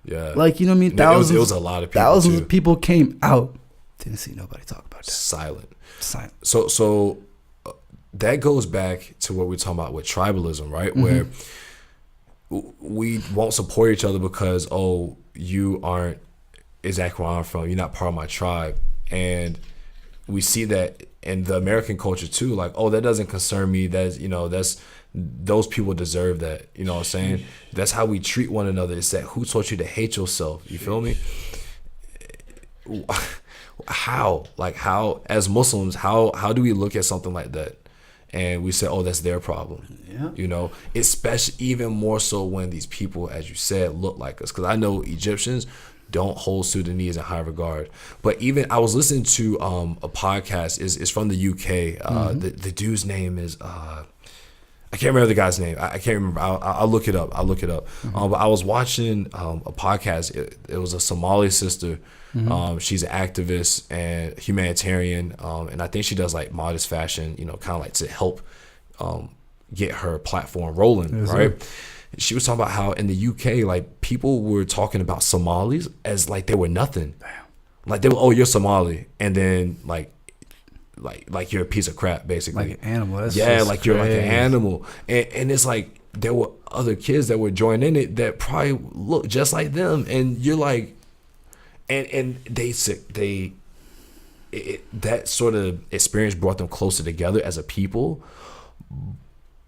Yeah. Like, you know what I mean? Thousands, it was a lot of people. Thousands of people came out. Didn't see nobody talk about it. silent. So that goes back to what we're talking about with tribalism, right? Where we won't support each other because, oh, you aren't exactly where I'm from. You're not part of my tribe. And we see that in the American culture too, like, oh, that doesn't concern me. That's, those people deserve that. You know what I'm saying? That's how we treat one another. It's that who taught you to hate yourself? You feel me? How as Muslims, how do we look at something like that and we say, oh, that's their problem? Especially even more so when these people, as you said, look like us. Because I know Egyptians don't hold Sudanese in high regard. But even I was listening to a podcast. Is from the UK. The dude's name is I can't remember the guy's name. I can't remember. I'll look it up. But I was watching a podcast. It was a Somali sister. She's an activist and humanitarian, and I think she does like modest fashion, kind of like to help get her platform rolling, right? She was talking about how in the UK, like, people were talking about Somalis as like they were nothing. Damn. Like they were, oh, you're Somali, and then like you're a piece of crap, basically. Like an animal. That's like crazy. You're like an animal, and it's like there were other kids that were joining it that probably look just like them, and you're like. And that sort of experience brought them closer together as a people.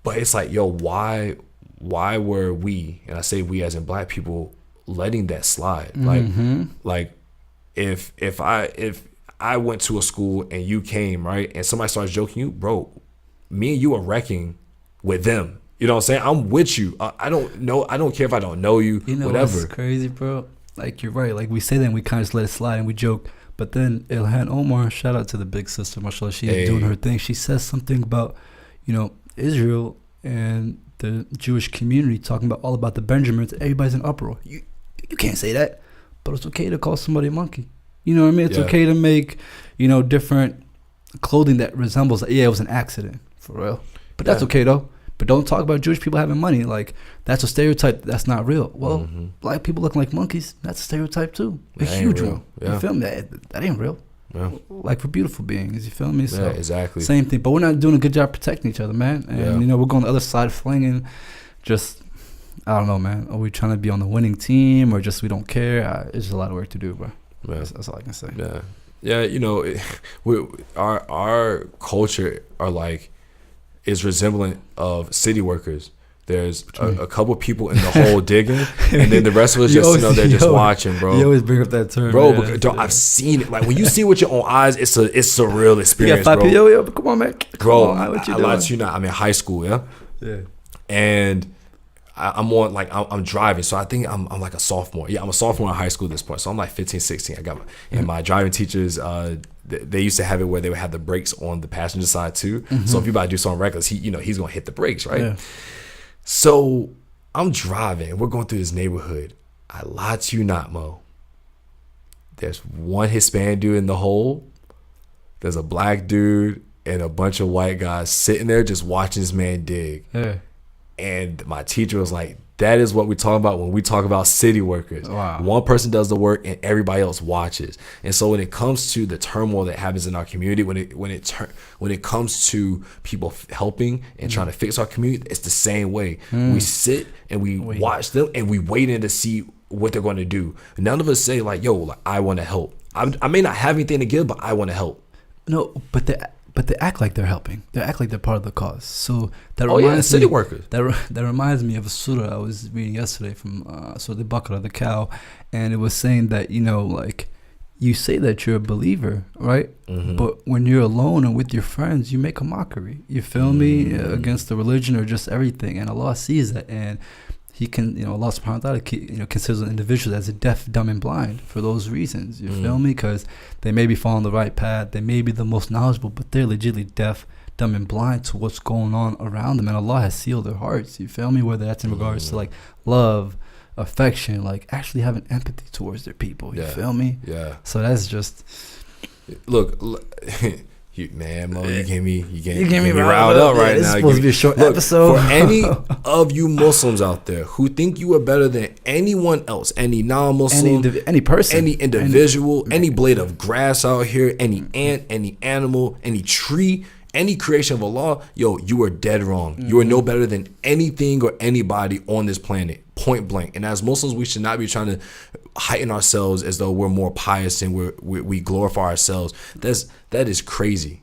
But it's like, yo, why were we, and I say we as in black people, letting that slide? Like if I went to a school and you came, right, and somebody starts joking you, bro, me and you are wrecking with them. You know what I'm saying? I'm with you. I don't care if I don't know you, whatever. What's crazy, bro? Like, you're right. Like, we say that and we kind of just let it slide and we joke. But then Ilhan Omar, shout out to the big sister, mashallah, she's doing her thing. She says something about, Israel and the Jewish community, talking about all about the Benjamins. Everybody's in uproar. You can't say that. But it's okay to call somebody a monkey. You know what I mean? It's okay to make, different clothing that resembles, it was an accident, for real. But that's okay, though. But don't talk about Jewish people having money. Like, that's a stereotype. That's not real. Well, black people looking like monkeys, that's a stereotype too. A huge one. You feel me? That ain't real. Yeah. Like, we're beautiful beings. You feel me? So exactly. Same thing. But we're not doing a good job protecting each other, man. And, we're going the other side flinging. Just, I don't know, man. Are we trying to be on the winning team or just we don't care? It's just a lot of work to do, bro. Yeah. That's all I can say. Yeah. Our culture is resemblant of city workers. There's a couple people in the hole digging, and then the rest of us just they're just watching, bro. You always bring up that term, bro. Because, I've seen it. Like, when you see with your own eyes, it's a surreal experience, bro. Yo, come on, man. Bro, I lied to you not. I'm in high school, yeah. And I'm on, like, I'm driving, so I think I'm like a sophomore. Yeah, I'm a sophomore in high school at this point, so I'm like 15, 16. I got and my driving teachers. They used to have it where they would have the brakes on the passenger side too. So if you about to do something reckless, he's gonna hit the brakes, right? Yeah. So I'm driving. We're going through this neighborhood. I lie to you not, Mo. There's one Hispanic dude in the hole. There's a black dude and a bunch of white guys sitting there just watching this man dig. Yeah. And my teacher was like, that is what we talk about when we talk about city workers. Wow. One person does the work and everybody else watches. And so when it comes to the turmoil that happens in our community, when it comes to people helping and trying to fix our community, it's the same way. We sit and we watch them and we wait in to see what they're going to do. None of us say like, yo, like, I want to help. I may not have anything to give, but I want to help. No, but they act like they're helping. They act like they're part of the cause. So that reminds city workers. That reminds me of a surah I was reading yesterday from Surah Al-Baqarah, the cow, and it was saying that, like, you say that you're a believer, right? But when you're alone and with your friends, you make a mockery. You feel me? Against the religion or just everything, and Allah sees that, and He can, Allah subhanahu wa ta'ala, considers an individual as a deaf, dumb, and blind for those reasons. You feel me? Because they may be following the right path. They may be the most knowledgeable, but they're legitimately deaf, dumb, and blind to what's going on around them. And Allah has sealed their hearts. You feel me? Whether that's in regards to, like, love, affection, like actually having empathy towards their people. You feel me? Yeah. So that's just... Look, Man, Mo, you get me riled up right now. It's supposed to be a short episode. For any of you Muslims out there who think you are better than anyone else, any non-Muslim, any person, any individual, any blade of grass out here, any ant, any animal, any tree, any creation of Allah, yo, you are dead wrong. You are no better than anything or anybody on this planet, point blank. And as Muslims, we should not be trying to heighten ourselves as though we're more pious and we glorify ourselves. That is crazy.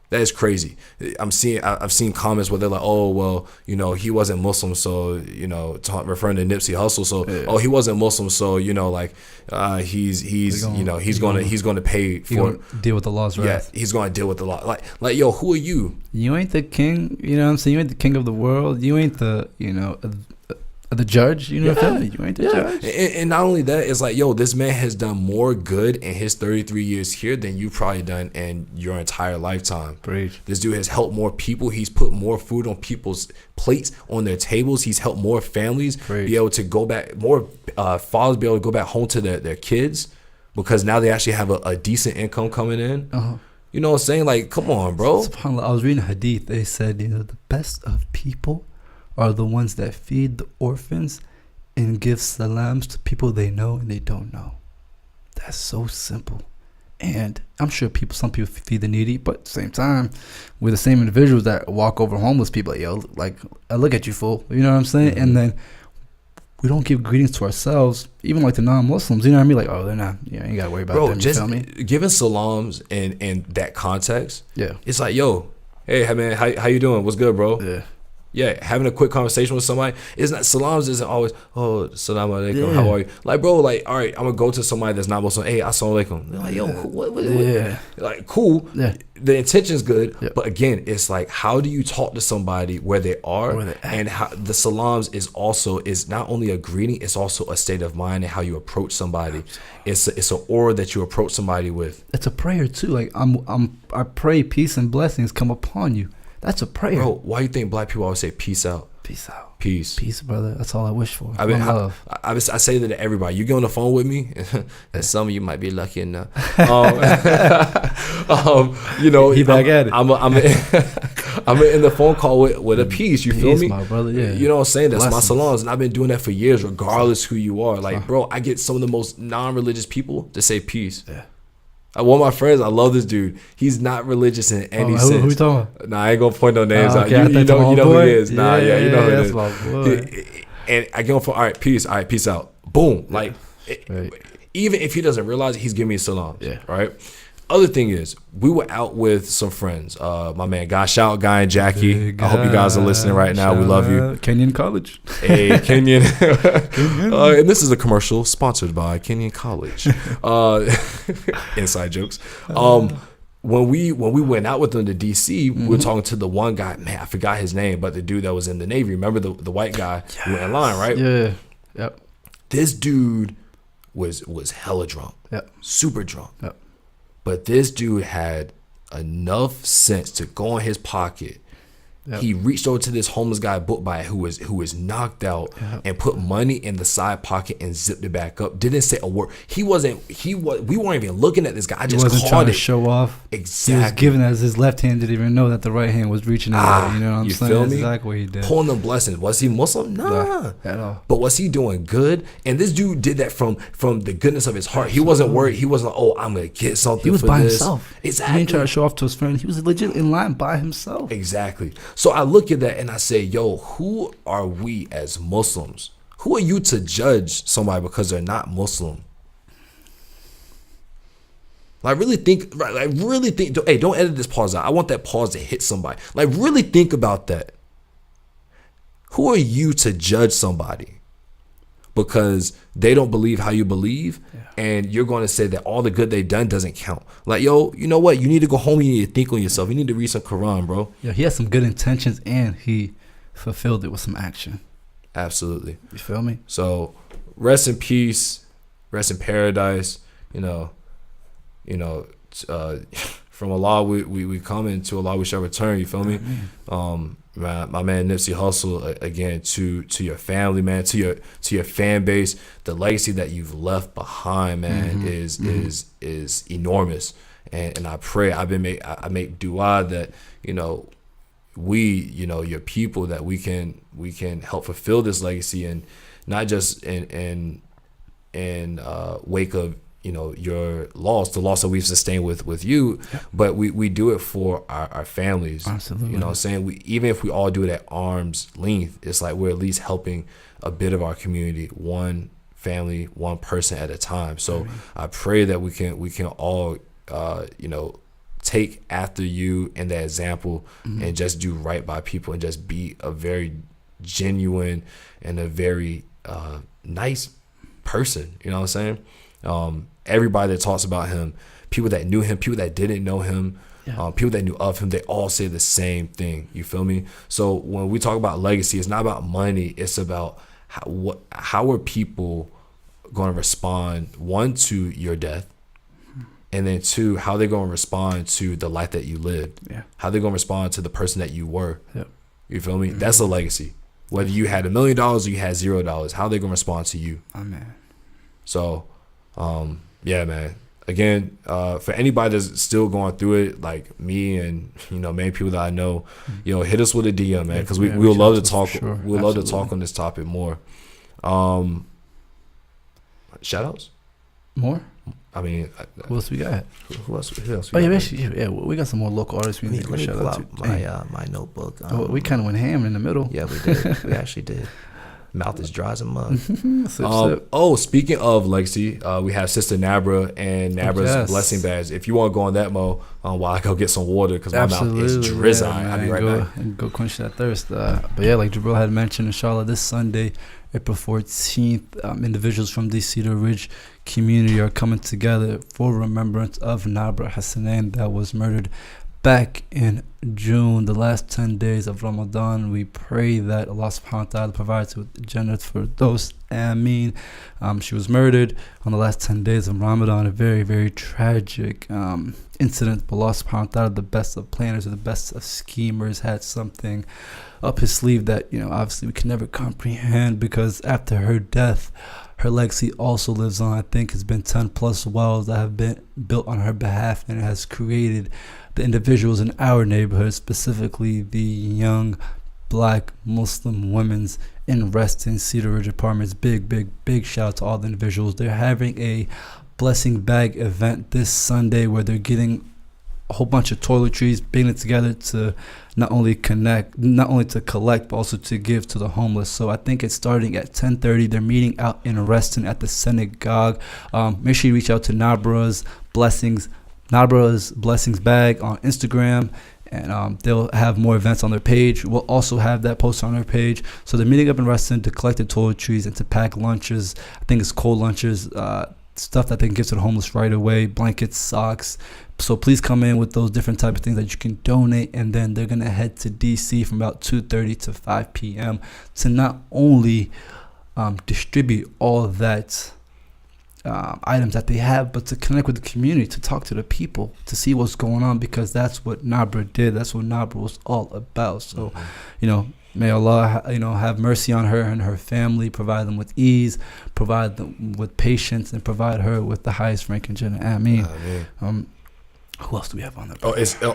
That is crazy. I've seen comments where they're like, oh, well, you know, he wasn't Muslim, so, you know, referring to Nipsey Hussle, so oh, he wasn't Muslim, so, you know, like he's going to pay for deal with the laws, right? Yeah, he's going to deal with the law. Like yo, who are you? You ain't the king, you know what I'm saying? You ain't the king of the world. You ain't the, you know, the judge, you know what I'm saying? You ain't the judge. And not only that, it's like, yo, this man has done more good in his 33 years here than you've probably done in your entire lifetime. Preach. This dude has helped more people. He's put more food on people's plates, on their tables. He's helped more families be able to go back, more fathers be able to go back home to their kids because now they actually have a decent income coming in. You know what I'm saying? Like, come on, bro. SubhanAllah, I was reading a hadith. They said, you know, the best of people are the ones that feed the orphans and give salams to people they know and they don't know. That's so simple. And I'm sure some people feed the needy, but at the same time, we're the same individuals that walk over homeless people. Like, yo, like, I look at you, fool. You know what I'm saying? Mm-hmm. And then we don't give greetings to ourselves, even like the non-Muslims. You know what I mean? Like, oh, they're not, you ain't got to worry about them. You feel me? Giving salams in that context, yeah, it's like, yo, hey, man, how you doing? What's good, bro? Yeah, having a quick conversation with somebody. It's not, salams isn't always, oh, As-salaam Alaikum, how are you? Like, bro, like, all right, I'm going to go to somebody that's not Muslim. Hey, As-salaam Alaikum. They're like, yo, what? Like, cool. Yeah. The intention's good. Yeah. But again, it's like, how do you talk to somebody where they are? And how the salams is not only a greeting, it's also a state of mind and how you approach somebody. It's an aura that you approach somebody with. It's a prayer, too. Like, I pray peace and blessings come upon you. That's a prayer. Bro, why you think black people always say peace out? Peace out. Peace, brother. That's all I wish for. I mean, I say that to everybody. You get on the phone with me, and some of you might be lucky enough. You know, he back at it. I'm in the phone call with a peace. You feel me, my brother? Yeah. You know what I'm saying? That's my salams, and I've been doing that for years, regardless who you are. Like, bro, I get some of the most non-religious people to say peace. Yeah. One of my friends, I love this dude. He's not religious in any sense. Who you talking about? Nah, I ain't gonna point no names out. Okay, You know who he is. Nah, yeah, you know who it that's is. My boy. And I get him for, all right, peace out. Boom. Like, even if he doesn't realize it, he's giving me a salam. Yeah. Right? Other thing is, we were out with some friends. My man, shout out Guy and Jackie. I hope you guys are listening right now. We love you. Kenyon College. Hey, Kenyon. And this is a commercial sponsored by Kenyon College. Inside jokes. When we went out with them to DC, we were talking to the one guy. Man, I forgot his name, but the dude that was in the Navy. Remember the white guy who went in line, right? Yeah. Yep. This dude was hella drunk. Yep. Super drunk. Yep. But this dude had enough sense to go in his pocket. Yep. He reached over to this homeless guy book by who was knocked out and put money in the side pocket and zipped it back up. Didn't say a word. We weren't even looking at this guy. I just wasn't trying to show off. Exactly. He was giving as his left hand didn't even know that the right hand was reaching out. You know what I'm saying? Feel That's me? exactly what he did. Pulling them blessings. Was he Muslim? Nah. At all. But was he doing good? And this dude did that from the goodness of his heart. He wasn't worried. He wasn't like, oh, I'm gonna get something. He was for by this. himself. Exactly. He didn't try to show off to his friend. He was legit in line by himself. Exactly. So I look at that and I say, yo, who are we as Muslims? Who are you to judge somebody because they're not Muslim? Like, really think. Hey, don't edit this pause out. I want that pause to hit somebody. Like, really think about that. Who are you to judge somebody because they don't believe how you believe, and you're going to say that all the good they've done doesn't count? Like, yo, you know what? You need to go home. You need to think on yourself. You need to read some Quran, bro. Yeah, he had some good intentions, and he fulfilled it with some action. Absolutely. You feel me? So, rest in peace, rest in paradise. From Allah we come, and to Allah we shall return. You feel me? My man Nipsey Hussle, again, to your family, man, to your fan base, the legacy that you've left behind, man, is enormous. And I pray, I make dua that, you know, we, you know, your people, that we can help fulfill this legacy, and not just in wake of, you know, your loss, the loss that we've sustained with you, but we do it for our families. Absolutely. You know what I'm saying? Even if we all do it at arm's length, it's like we're at least helping a bit of our community, one family, one person at a time. So I pray that we can all, you know, take after you and that example, and just do right by people, and just be a very genuine and a very nice person. You know what I'm saying? Everybody that talks about him, people that knew him, people that didn't know him, people that knew of him, they all say the same thing. You feel me? So when we talk about legacy, it's not about money. It's about how are people going to respond, one, to your death, and then two, how they're going to respond to the life that you lived. How they're going to respond to the person that you were. You feel me? That's a legacy. Whether you had $1 million or you had $0, how they going to respond to you. Amen. So, yeah, man. Again, for anybody that's still going through it, like me and, you know, many people that I know, you know, hit us with a DM, man, because we would love to talk. Sure. We'd love to talk on this topic more. Shout outs? More? I mean, who else we got? Who else We got some more local artists we need to shout out to. My notebook. We kind of went ham in the middle. Yeah, we did. We actually did. Mouth is dry as a mug. Speaking of legacy, we have Sister Nabra and Nabra's blessing bags. If you want to go on that, Mo, while I go get some water, because my mouth is drizzy. I'll be right back. And go quench that thirst. But yeah, like Jabril had mentioned, inshallah, this Sunday, April 14th, individuals from the Cedar Ridge community are coming together for remembrance of Nabra Hassanein that was murdered back in June, the last 10 days of Ramadan. We pray that Allah subhanahu wa ta'ala provides with Jannah for those. Ameen. She was murdered on the last 10 days of Ramadan. A very, very tragic incident. But Allah subhanahu wa ta'ala, the best of planners or the best of schemers, had something up his sleeve that, you know, obviously we can never comprehend, because after her death, her legacy also lives on. I think it's been 10 plus wells that have been built on her behalf, and it has created the individuals in our neighborhood, specifically the young Black Muslim women's in Reston, Cedar Ridge Apartments. Big shout out to all the individuals. They're having a blessing bag event this Sunday where they're getting a whole bunch of toiletries, bringing it together to not only to collect, but also to give to the homeless. So I think it's starting at 10:30. They're meeting out in Reston at the synagogue. Make sure you reach out to Nabra's Blessings Bag on Instagram, and they'll have more events on their page. We'll also have that posted on their page. So they're meeting up in Reston to collect the toiletries and to pack lunches. I think it's cold lunches, stuff that they can give to the homeless right away, blankets, socks. So please come in with those different type of things that you can donate, and then they're going to head to DC from about 2:30 to 5 p.m. to not only distribute all of that items that they have, but to connect with the community, to talk to the people, to see what's going on, because that's what Nabra did. That's what Nabra was all about. So, you know, may Allah, have mercy on her and her family, provide them with ease, provide them with patience, and provide her with the highest rank in Jannah. Ameen. Who else do we have on there?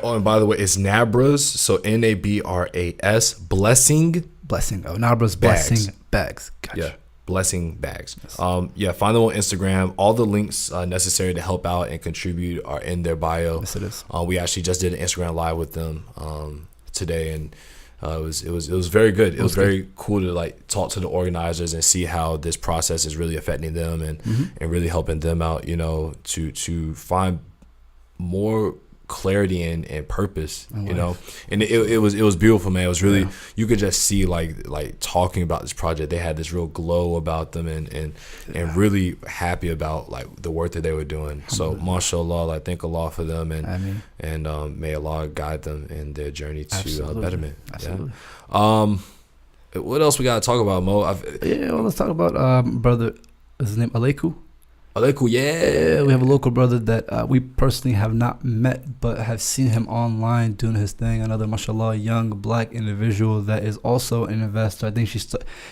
And by the way, it's Nabra's, so Nabras blessing. Nabra's blessing bags. Gotcha. Yeah. Blessing bags. Yes. Find them on Instagram. All the links necessary to help out and contribute are in their bio. Yes, it is. We actually just did an Instagram live with them today, and it was very good. It was very cool to like talk to the organizers and see how this process is really affecting them and really helping them out. You know, to find more clarity and purpose, you know, and it was beautiful, man. It was really, you could just see like talking about this project, they had this real glow about them and really happy about like the work that they were doing. So mashallah, I thank Allah for them, and may Allah guide them in their journey to betterment. Absolutely. Yeah. What else we got to talk about, Mo? Let's talk about brother, is his name Alaikum? Yeah, we have a local brother that we personally have not met, but have seen him online doing his thing. Another, mashallah, young Black individual that is also an investor. I think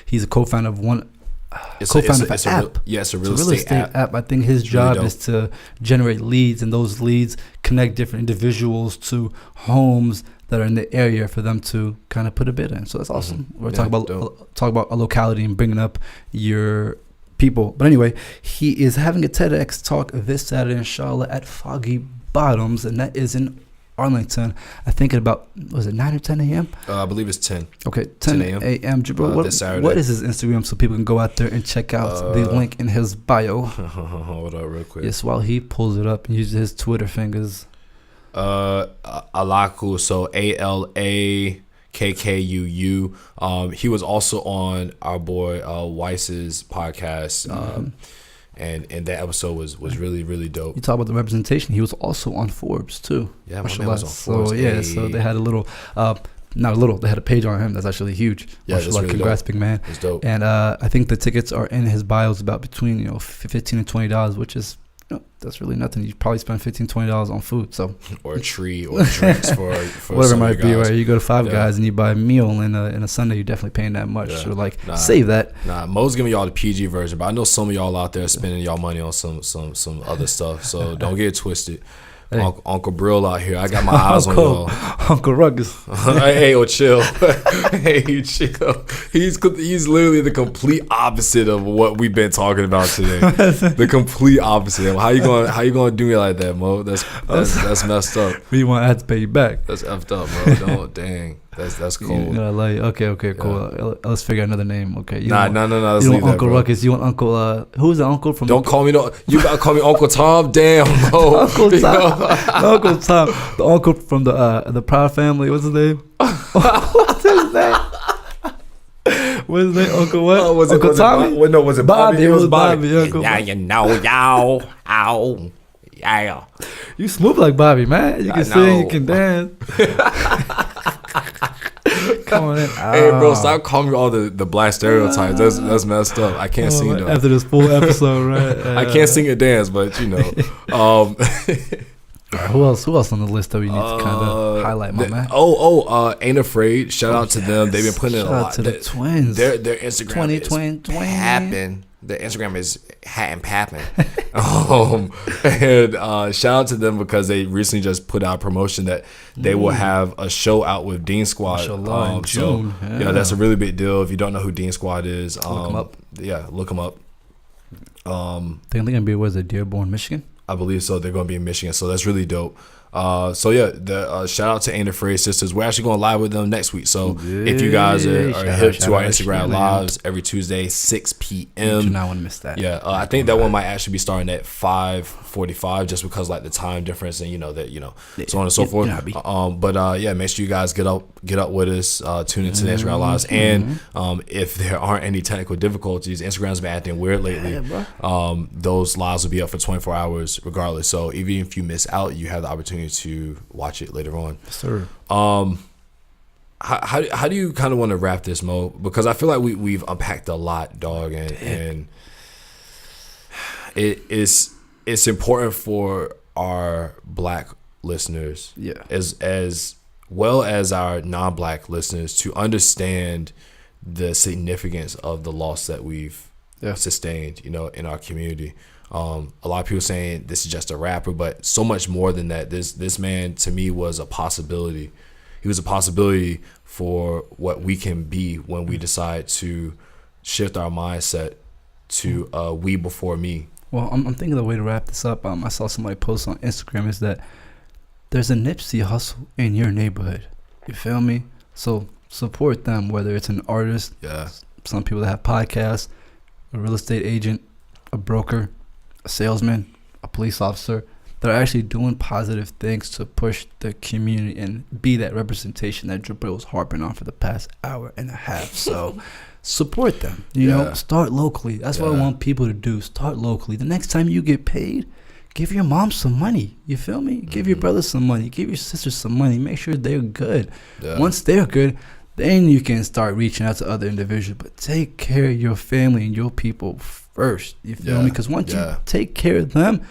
he's a co-founder of one co-founder for app. It's a real estate app. I think his job is to generate leads, and those leads connect different individuals to homes that are in the area for them to kind of put a bid in. So that's awesome. We're talking about a locality and bringing up your people. But anyway, he is having a TEDx talk this Saturday in Charlotte at Foggy Bottoms, and that is in Arlington. I think at about, was it 9 or 10 a.m.? I believe it's 10. Okay, 10 a.m. What is his Instagram so people can go out there and check out the link in his bio? Hold on real quick. Yes, while he pulls it up and uses his Twitter fingers. Alaku, so ALAKKUU. He was also on our boy Weiss's podcast. And that episode was really, really dope. You talk about the representation. He was also on Forbes too. Yeah, my man was on Forbes. So yeah, so they had a little, they had a page on him that's actually huge. Yeah, that's really congrats, dope. big man. It's dope. And I think the tickets are in his bio. It's about between $15 and $20, which is that's really nothing. You probably spend $15-$20 on food, so or a tree or drinks for whatever it might be. Right, you go to Five Guys and you buy a meal in a Sunday, you're definitely paying that much. So save that. Mo's giving y'all the PG version, but I know some of y'all out there spending y'all money on some other stuff. So don't get it twisted. Hey. Uncle Brill out here. I got my eyes on y'all. Uncle Ruckus. Hey, chill. Hey, chill. He's literally the complete opposite of what we've been talking about today. The complete opposite. How you gonna do me like that, Mo? That's messed up. We want to have to pay you back. That's effed up, bro. Don't dang. That's cool. Okay, cool. Yeah. Let's figure out another name. Okay. No. Let's you leave want Uncle that, Ruckus? You want Uncle? Who's the uncle from? Don't call me you gotta call me Uncle Tom. Damn, Mo. Uncle Tom. Uncle Tom. The uncle from the Proud Family. What's his name? What's his name? What's his name? Uncle what? Was Uncle Tommy? Was it Bobby? It was Bobby. Yeah, yow, ow, yeah. You smooth like Bobby, man. You can sing, you can dance. Come on in. Hey, bro, stop calling me all the black stereotypes. That's messed up. I can't sing though. After this full episode, right? I can't sing or dance, but Who else on the list that we need to kind of highlight, my man? Ain't Afraid. Shout out to them. They've been putting in a lot. Shout out to the twins. Their Instagram is happen. Their Instagram is hat and papping. And shout out to them because they recently just put out a promotion that they will have a show out with Dean Squad. In June. So that's a really big deal. If you don't know who Dean Squad is, look them up. Yeah, look them up. They're gonna be Dearborn, Michigan. I believe so. They're going to be in Michigan, so that's really dope. Shout out to Ain't Afraid Sisters. We're actually going live with them next week. So if you guys are hip to our Instagram lives every Tuesday, 6 p.m. You do not want to miss that. Yeah, I think that one might actually be starting at 5:45 just because like the time difference and so on and so forth. Make sure you guys get up with us, tune into the Instagram lives, and if there aren't any technical difficulties, Instagram's been acting weird lately. Those lives will be up for 24 hours regardless. So even if you miss out, you have the opportunity to watch it later on. Yes, sir. How do you kind of want to wrap this, Mo? Because I feel like we've unpacked a lot, dog, and it's important for our black listeners, as well as our non-black listeners, to understand the significance of the loss that we've sustained, in our community. A lot of people saying this is just a rapper, but so much more than that. This man to me was a possibility. He was a possibility for what we can be when we decide to shift our mindset to we before me. Well, I'm thinking the way to wrap this up. I saw somebody post on Instagram is that there's a Nipsey Hussle in your neighborhood. You feel me? So support them, whether it's an artist, some people that have podcasts, a real estate agent, a broker, a salesman, a police officer, that are actually doing positive things to push the community and be that representation that Jabril was harping on for the past hour and a half. So support them. Start locally. That's what I want people to do. Start locally. The next time you get paid, give your mom some money. You feel me? Give your brother some money. Give your sisters some money. Make sure they're good. Once they're good, then you can start reaching out to other individuals. But take care of your family and your people first. You feel me? Because once you take care of them,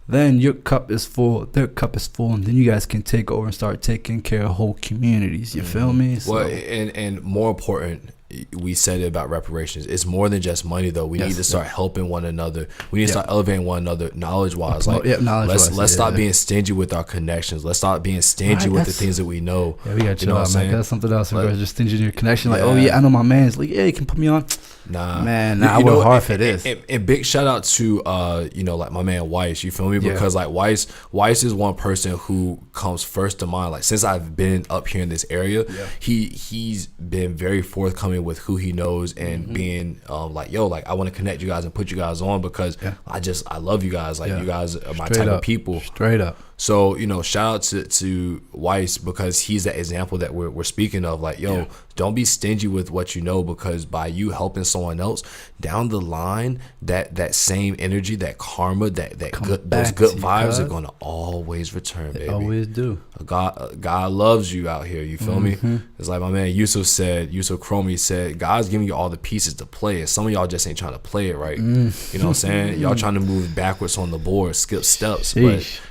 then your cup is full, their cup is full, and then you guys can take over and start taking care of whole communities. You feel me? So, well, and more important, we said it about reparations. It's more than just money, though. We need to start helping one another. We need to start elevating one another knowledge-wise. Like, let's stop being stingy with our connections. Let's stop being stingy with the things that we know. Yeah, we got to chill out, man. That's something else. Like, just stingy in your connection. Like, oh yeah, I know my man's. Like, yeah, you can put me on. Man, I work hard for this. And big shout out to like my man Weiss. You feel me? Because like Weiss is one person who comes first to mind. Like, since I've been up here in this area, he's been very forthcoming with who he knows and being like, yo, like, I want to connect you guys and put you guys on because I love you guys. Like, you guys are my type of people. Straight up. So, shout out to Weiss because he's that example that we're speaking of. Like, yo, don't be stingy with what you know, because by you helping someone else down the line, that same energy, that karma, those good vibes are going to always return, baby. They always do. God loves you out here. You feel me? It's like my man Yusuf Chromie said, God's giving you all the pieces to play, and some of y'all just ain't trying to play it right. You know what I'm saying? Y'all trying to move backwards on the board, skip steps. But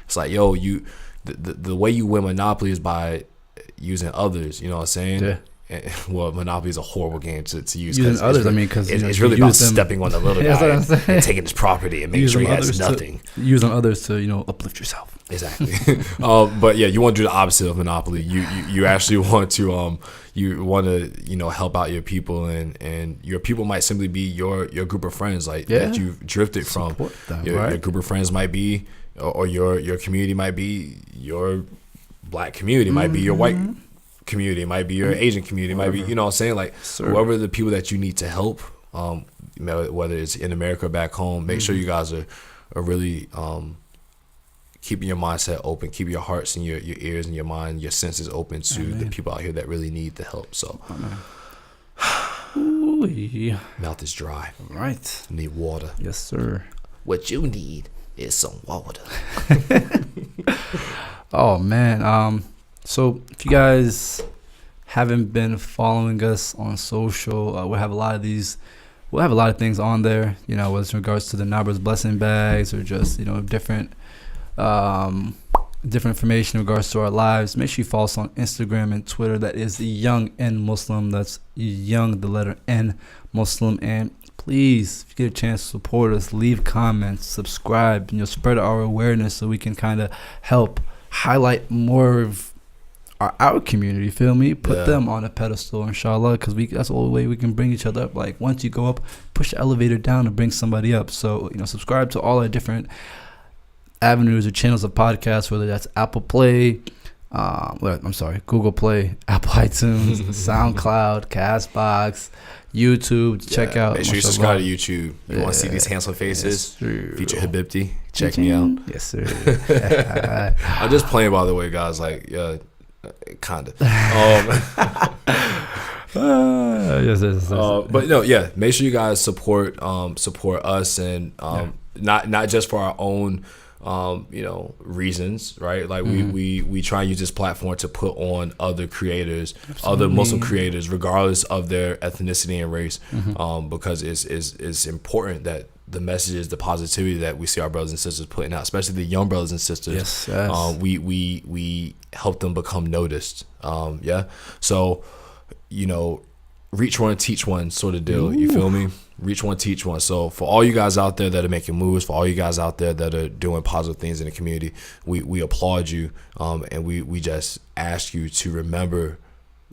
it's like, yo, the way you win Monopoly is by using others. You know what I'm saying? Yeah. Well, Monopoly is a horrible game to use. Using others, because it's really about stepping on the little guy and taking his property and making sure he has nothing. Using others to uplift yourself. Exactly. But yeah, you want to do the opposite of Monopoly. You actually want to help out your people, and your people might simply be your group of friends, like that you've drifted from. Your group of friends might be, or your community might be your black community, might be your white community, might be your Asian community, might be, you know what I'm saying? Like, whoever the people that you need to help, whether it's in America or back home, make sure you guys are really keeping your mindset open, keep your hearts and your ears and your mind, your senses open to the people out here that really need the help. So, mouth is dry. Right. Need water. Yes, sir. What you need is some water. Oh man. So if you guys haven't been following us on social, we have a lot of things on there, whether it's in regards to the Nabra's blessing bags or just, different information in regards to our lives. Make sure you follow us on Instagram and Twitter. That is the Young N Muslim. That's Young, the letter N, Muslim. And please, if you get a chance to support us, leave comments, subscribe, spread our awareness so we can kind of help highlight more of our community, feel me? Put them on a pedestal, inshallah, because that's the only way we can bring each other up. Like, once you go up, push the elevator down and bring somebody up. So, subscribe to all our different avenues or channels of podcasts, whether that's Apple Play, Google Play, Apple iTunes, SoundCloud, Castbox, YouTube. Check out. Make sure you subscribe to YouTube. You want to see these handsome faces? Feature Habibti. Check me out. Yes, sir. I'm just playing, by the way, guys. Like, kinda. Yes. But make sure you guys support us, and not just for our own reasons, right? Like, we try and use this platform to put on other creators, other Muslim creators, regardless of their ethnicity and race, because it's important that the messages, the positivity that we see our brothers and sisters putting out, especially the young brothers and sisters, we help them become noticed. So, reach one, teach one sort of deal. You feel me? Reach one, teach one. So for all you guys out there that are making moves, for all you guys out there that are doing positive things in the community, we applaud you, and we just ask you to remember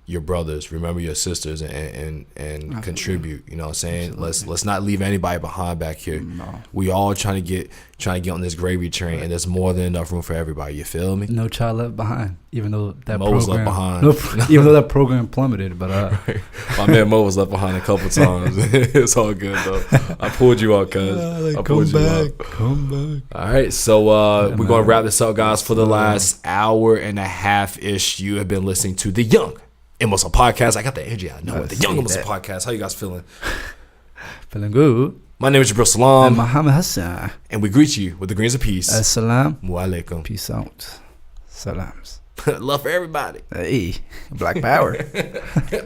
your brothers, remember your sisters, and contribute. You know what I'm saying? Let's not leave anybody behind back here. No. We all trying to get on this gravy train, and there's more than enough room for everybody. You feel me? No child left behind, even though that Mo was left behind. Even though that program plummeted, but right. My man Mo was left behind a couple times. It's all good though. I pulled you out, cuz. I pulled you out. Come back. All right, so we're gonna wrap this up, guys. For the last hour and a half ish, you have been listening to the Young N Muslim Podcast. I got the energy. I know it. The Young N Muslim Podcast. How you guys feeling? Feeling good. My name is As-salaam. I'm Muhammad Hassan. And we greet you with the greens of peace. As-salaam Alaikum. Peace out. Salams. Love for everybody. Hey, Black Power.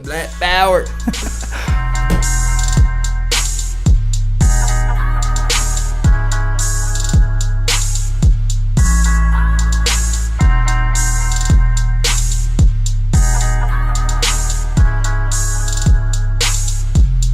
Black Power.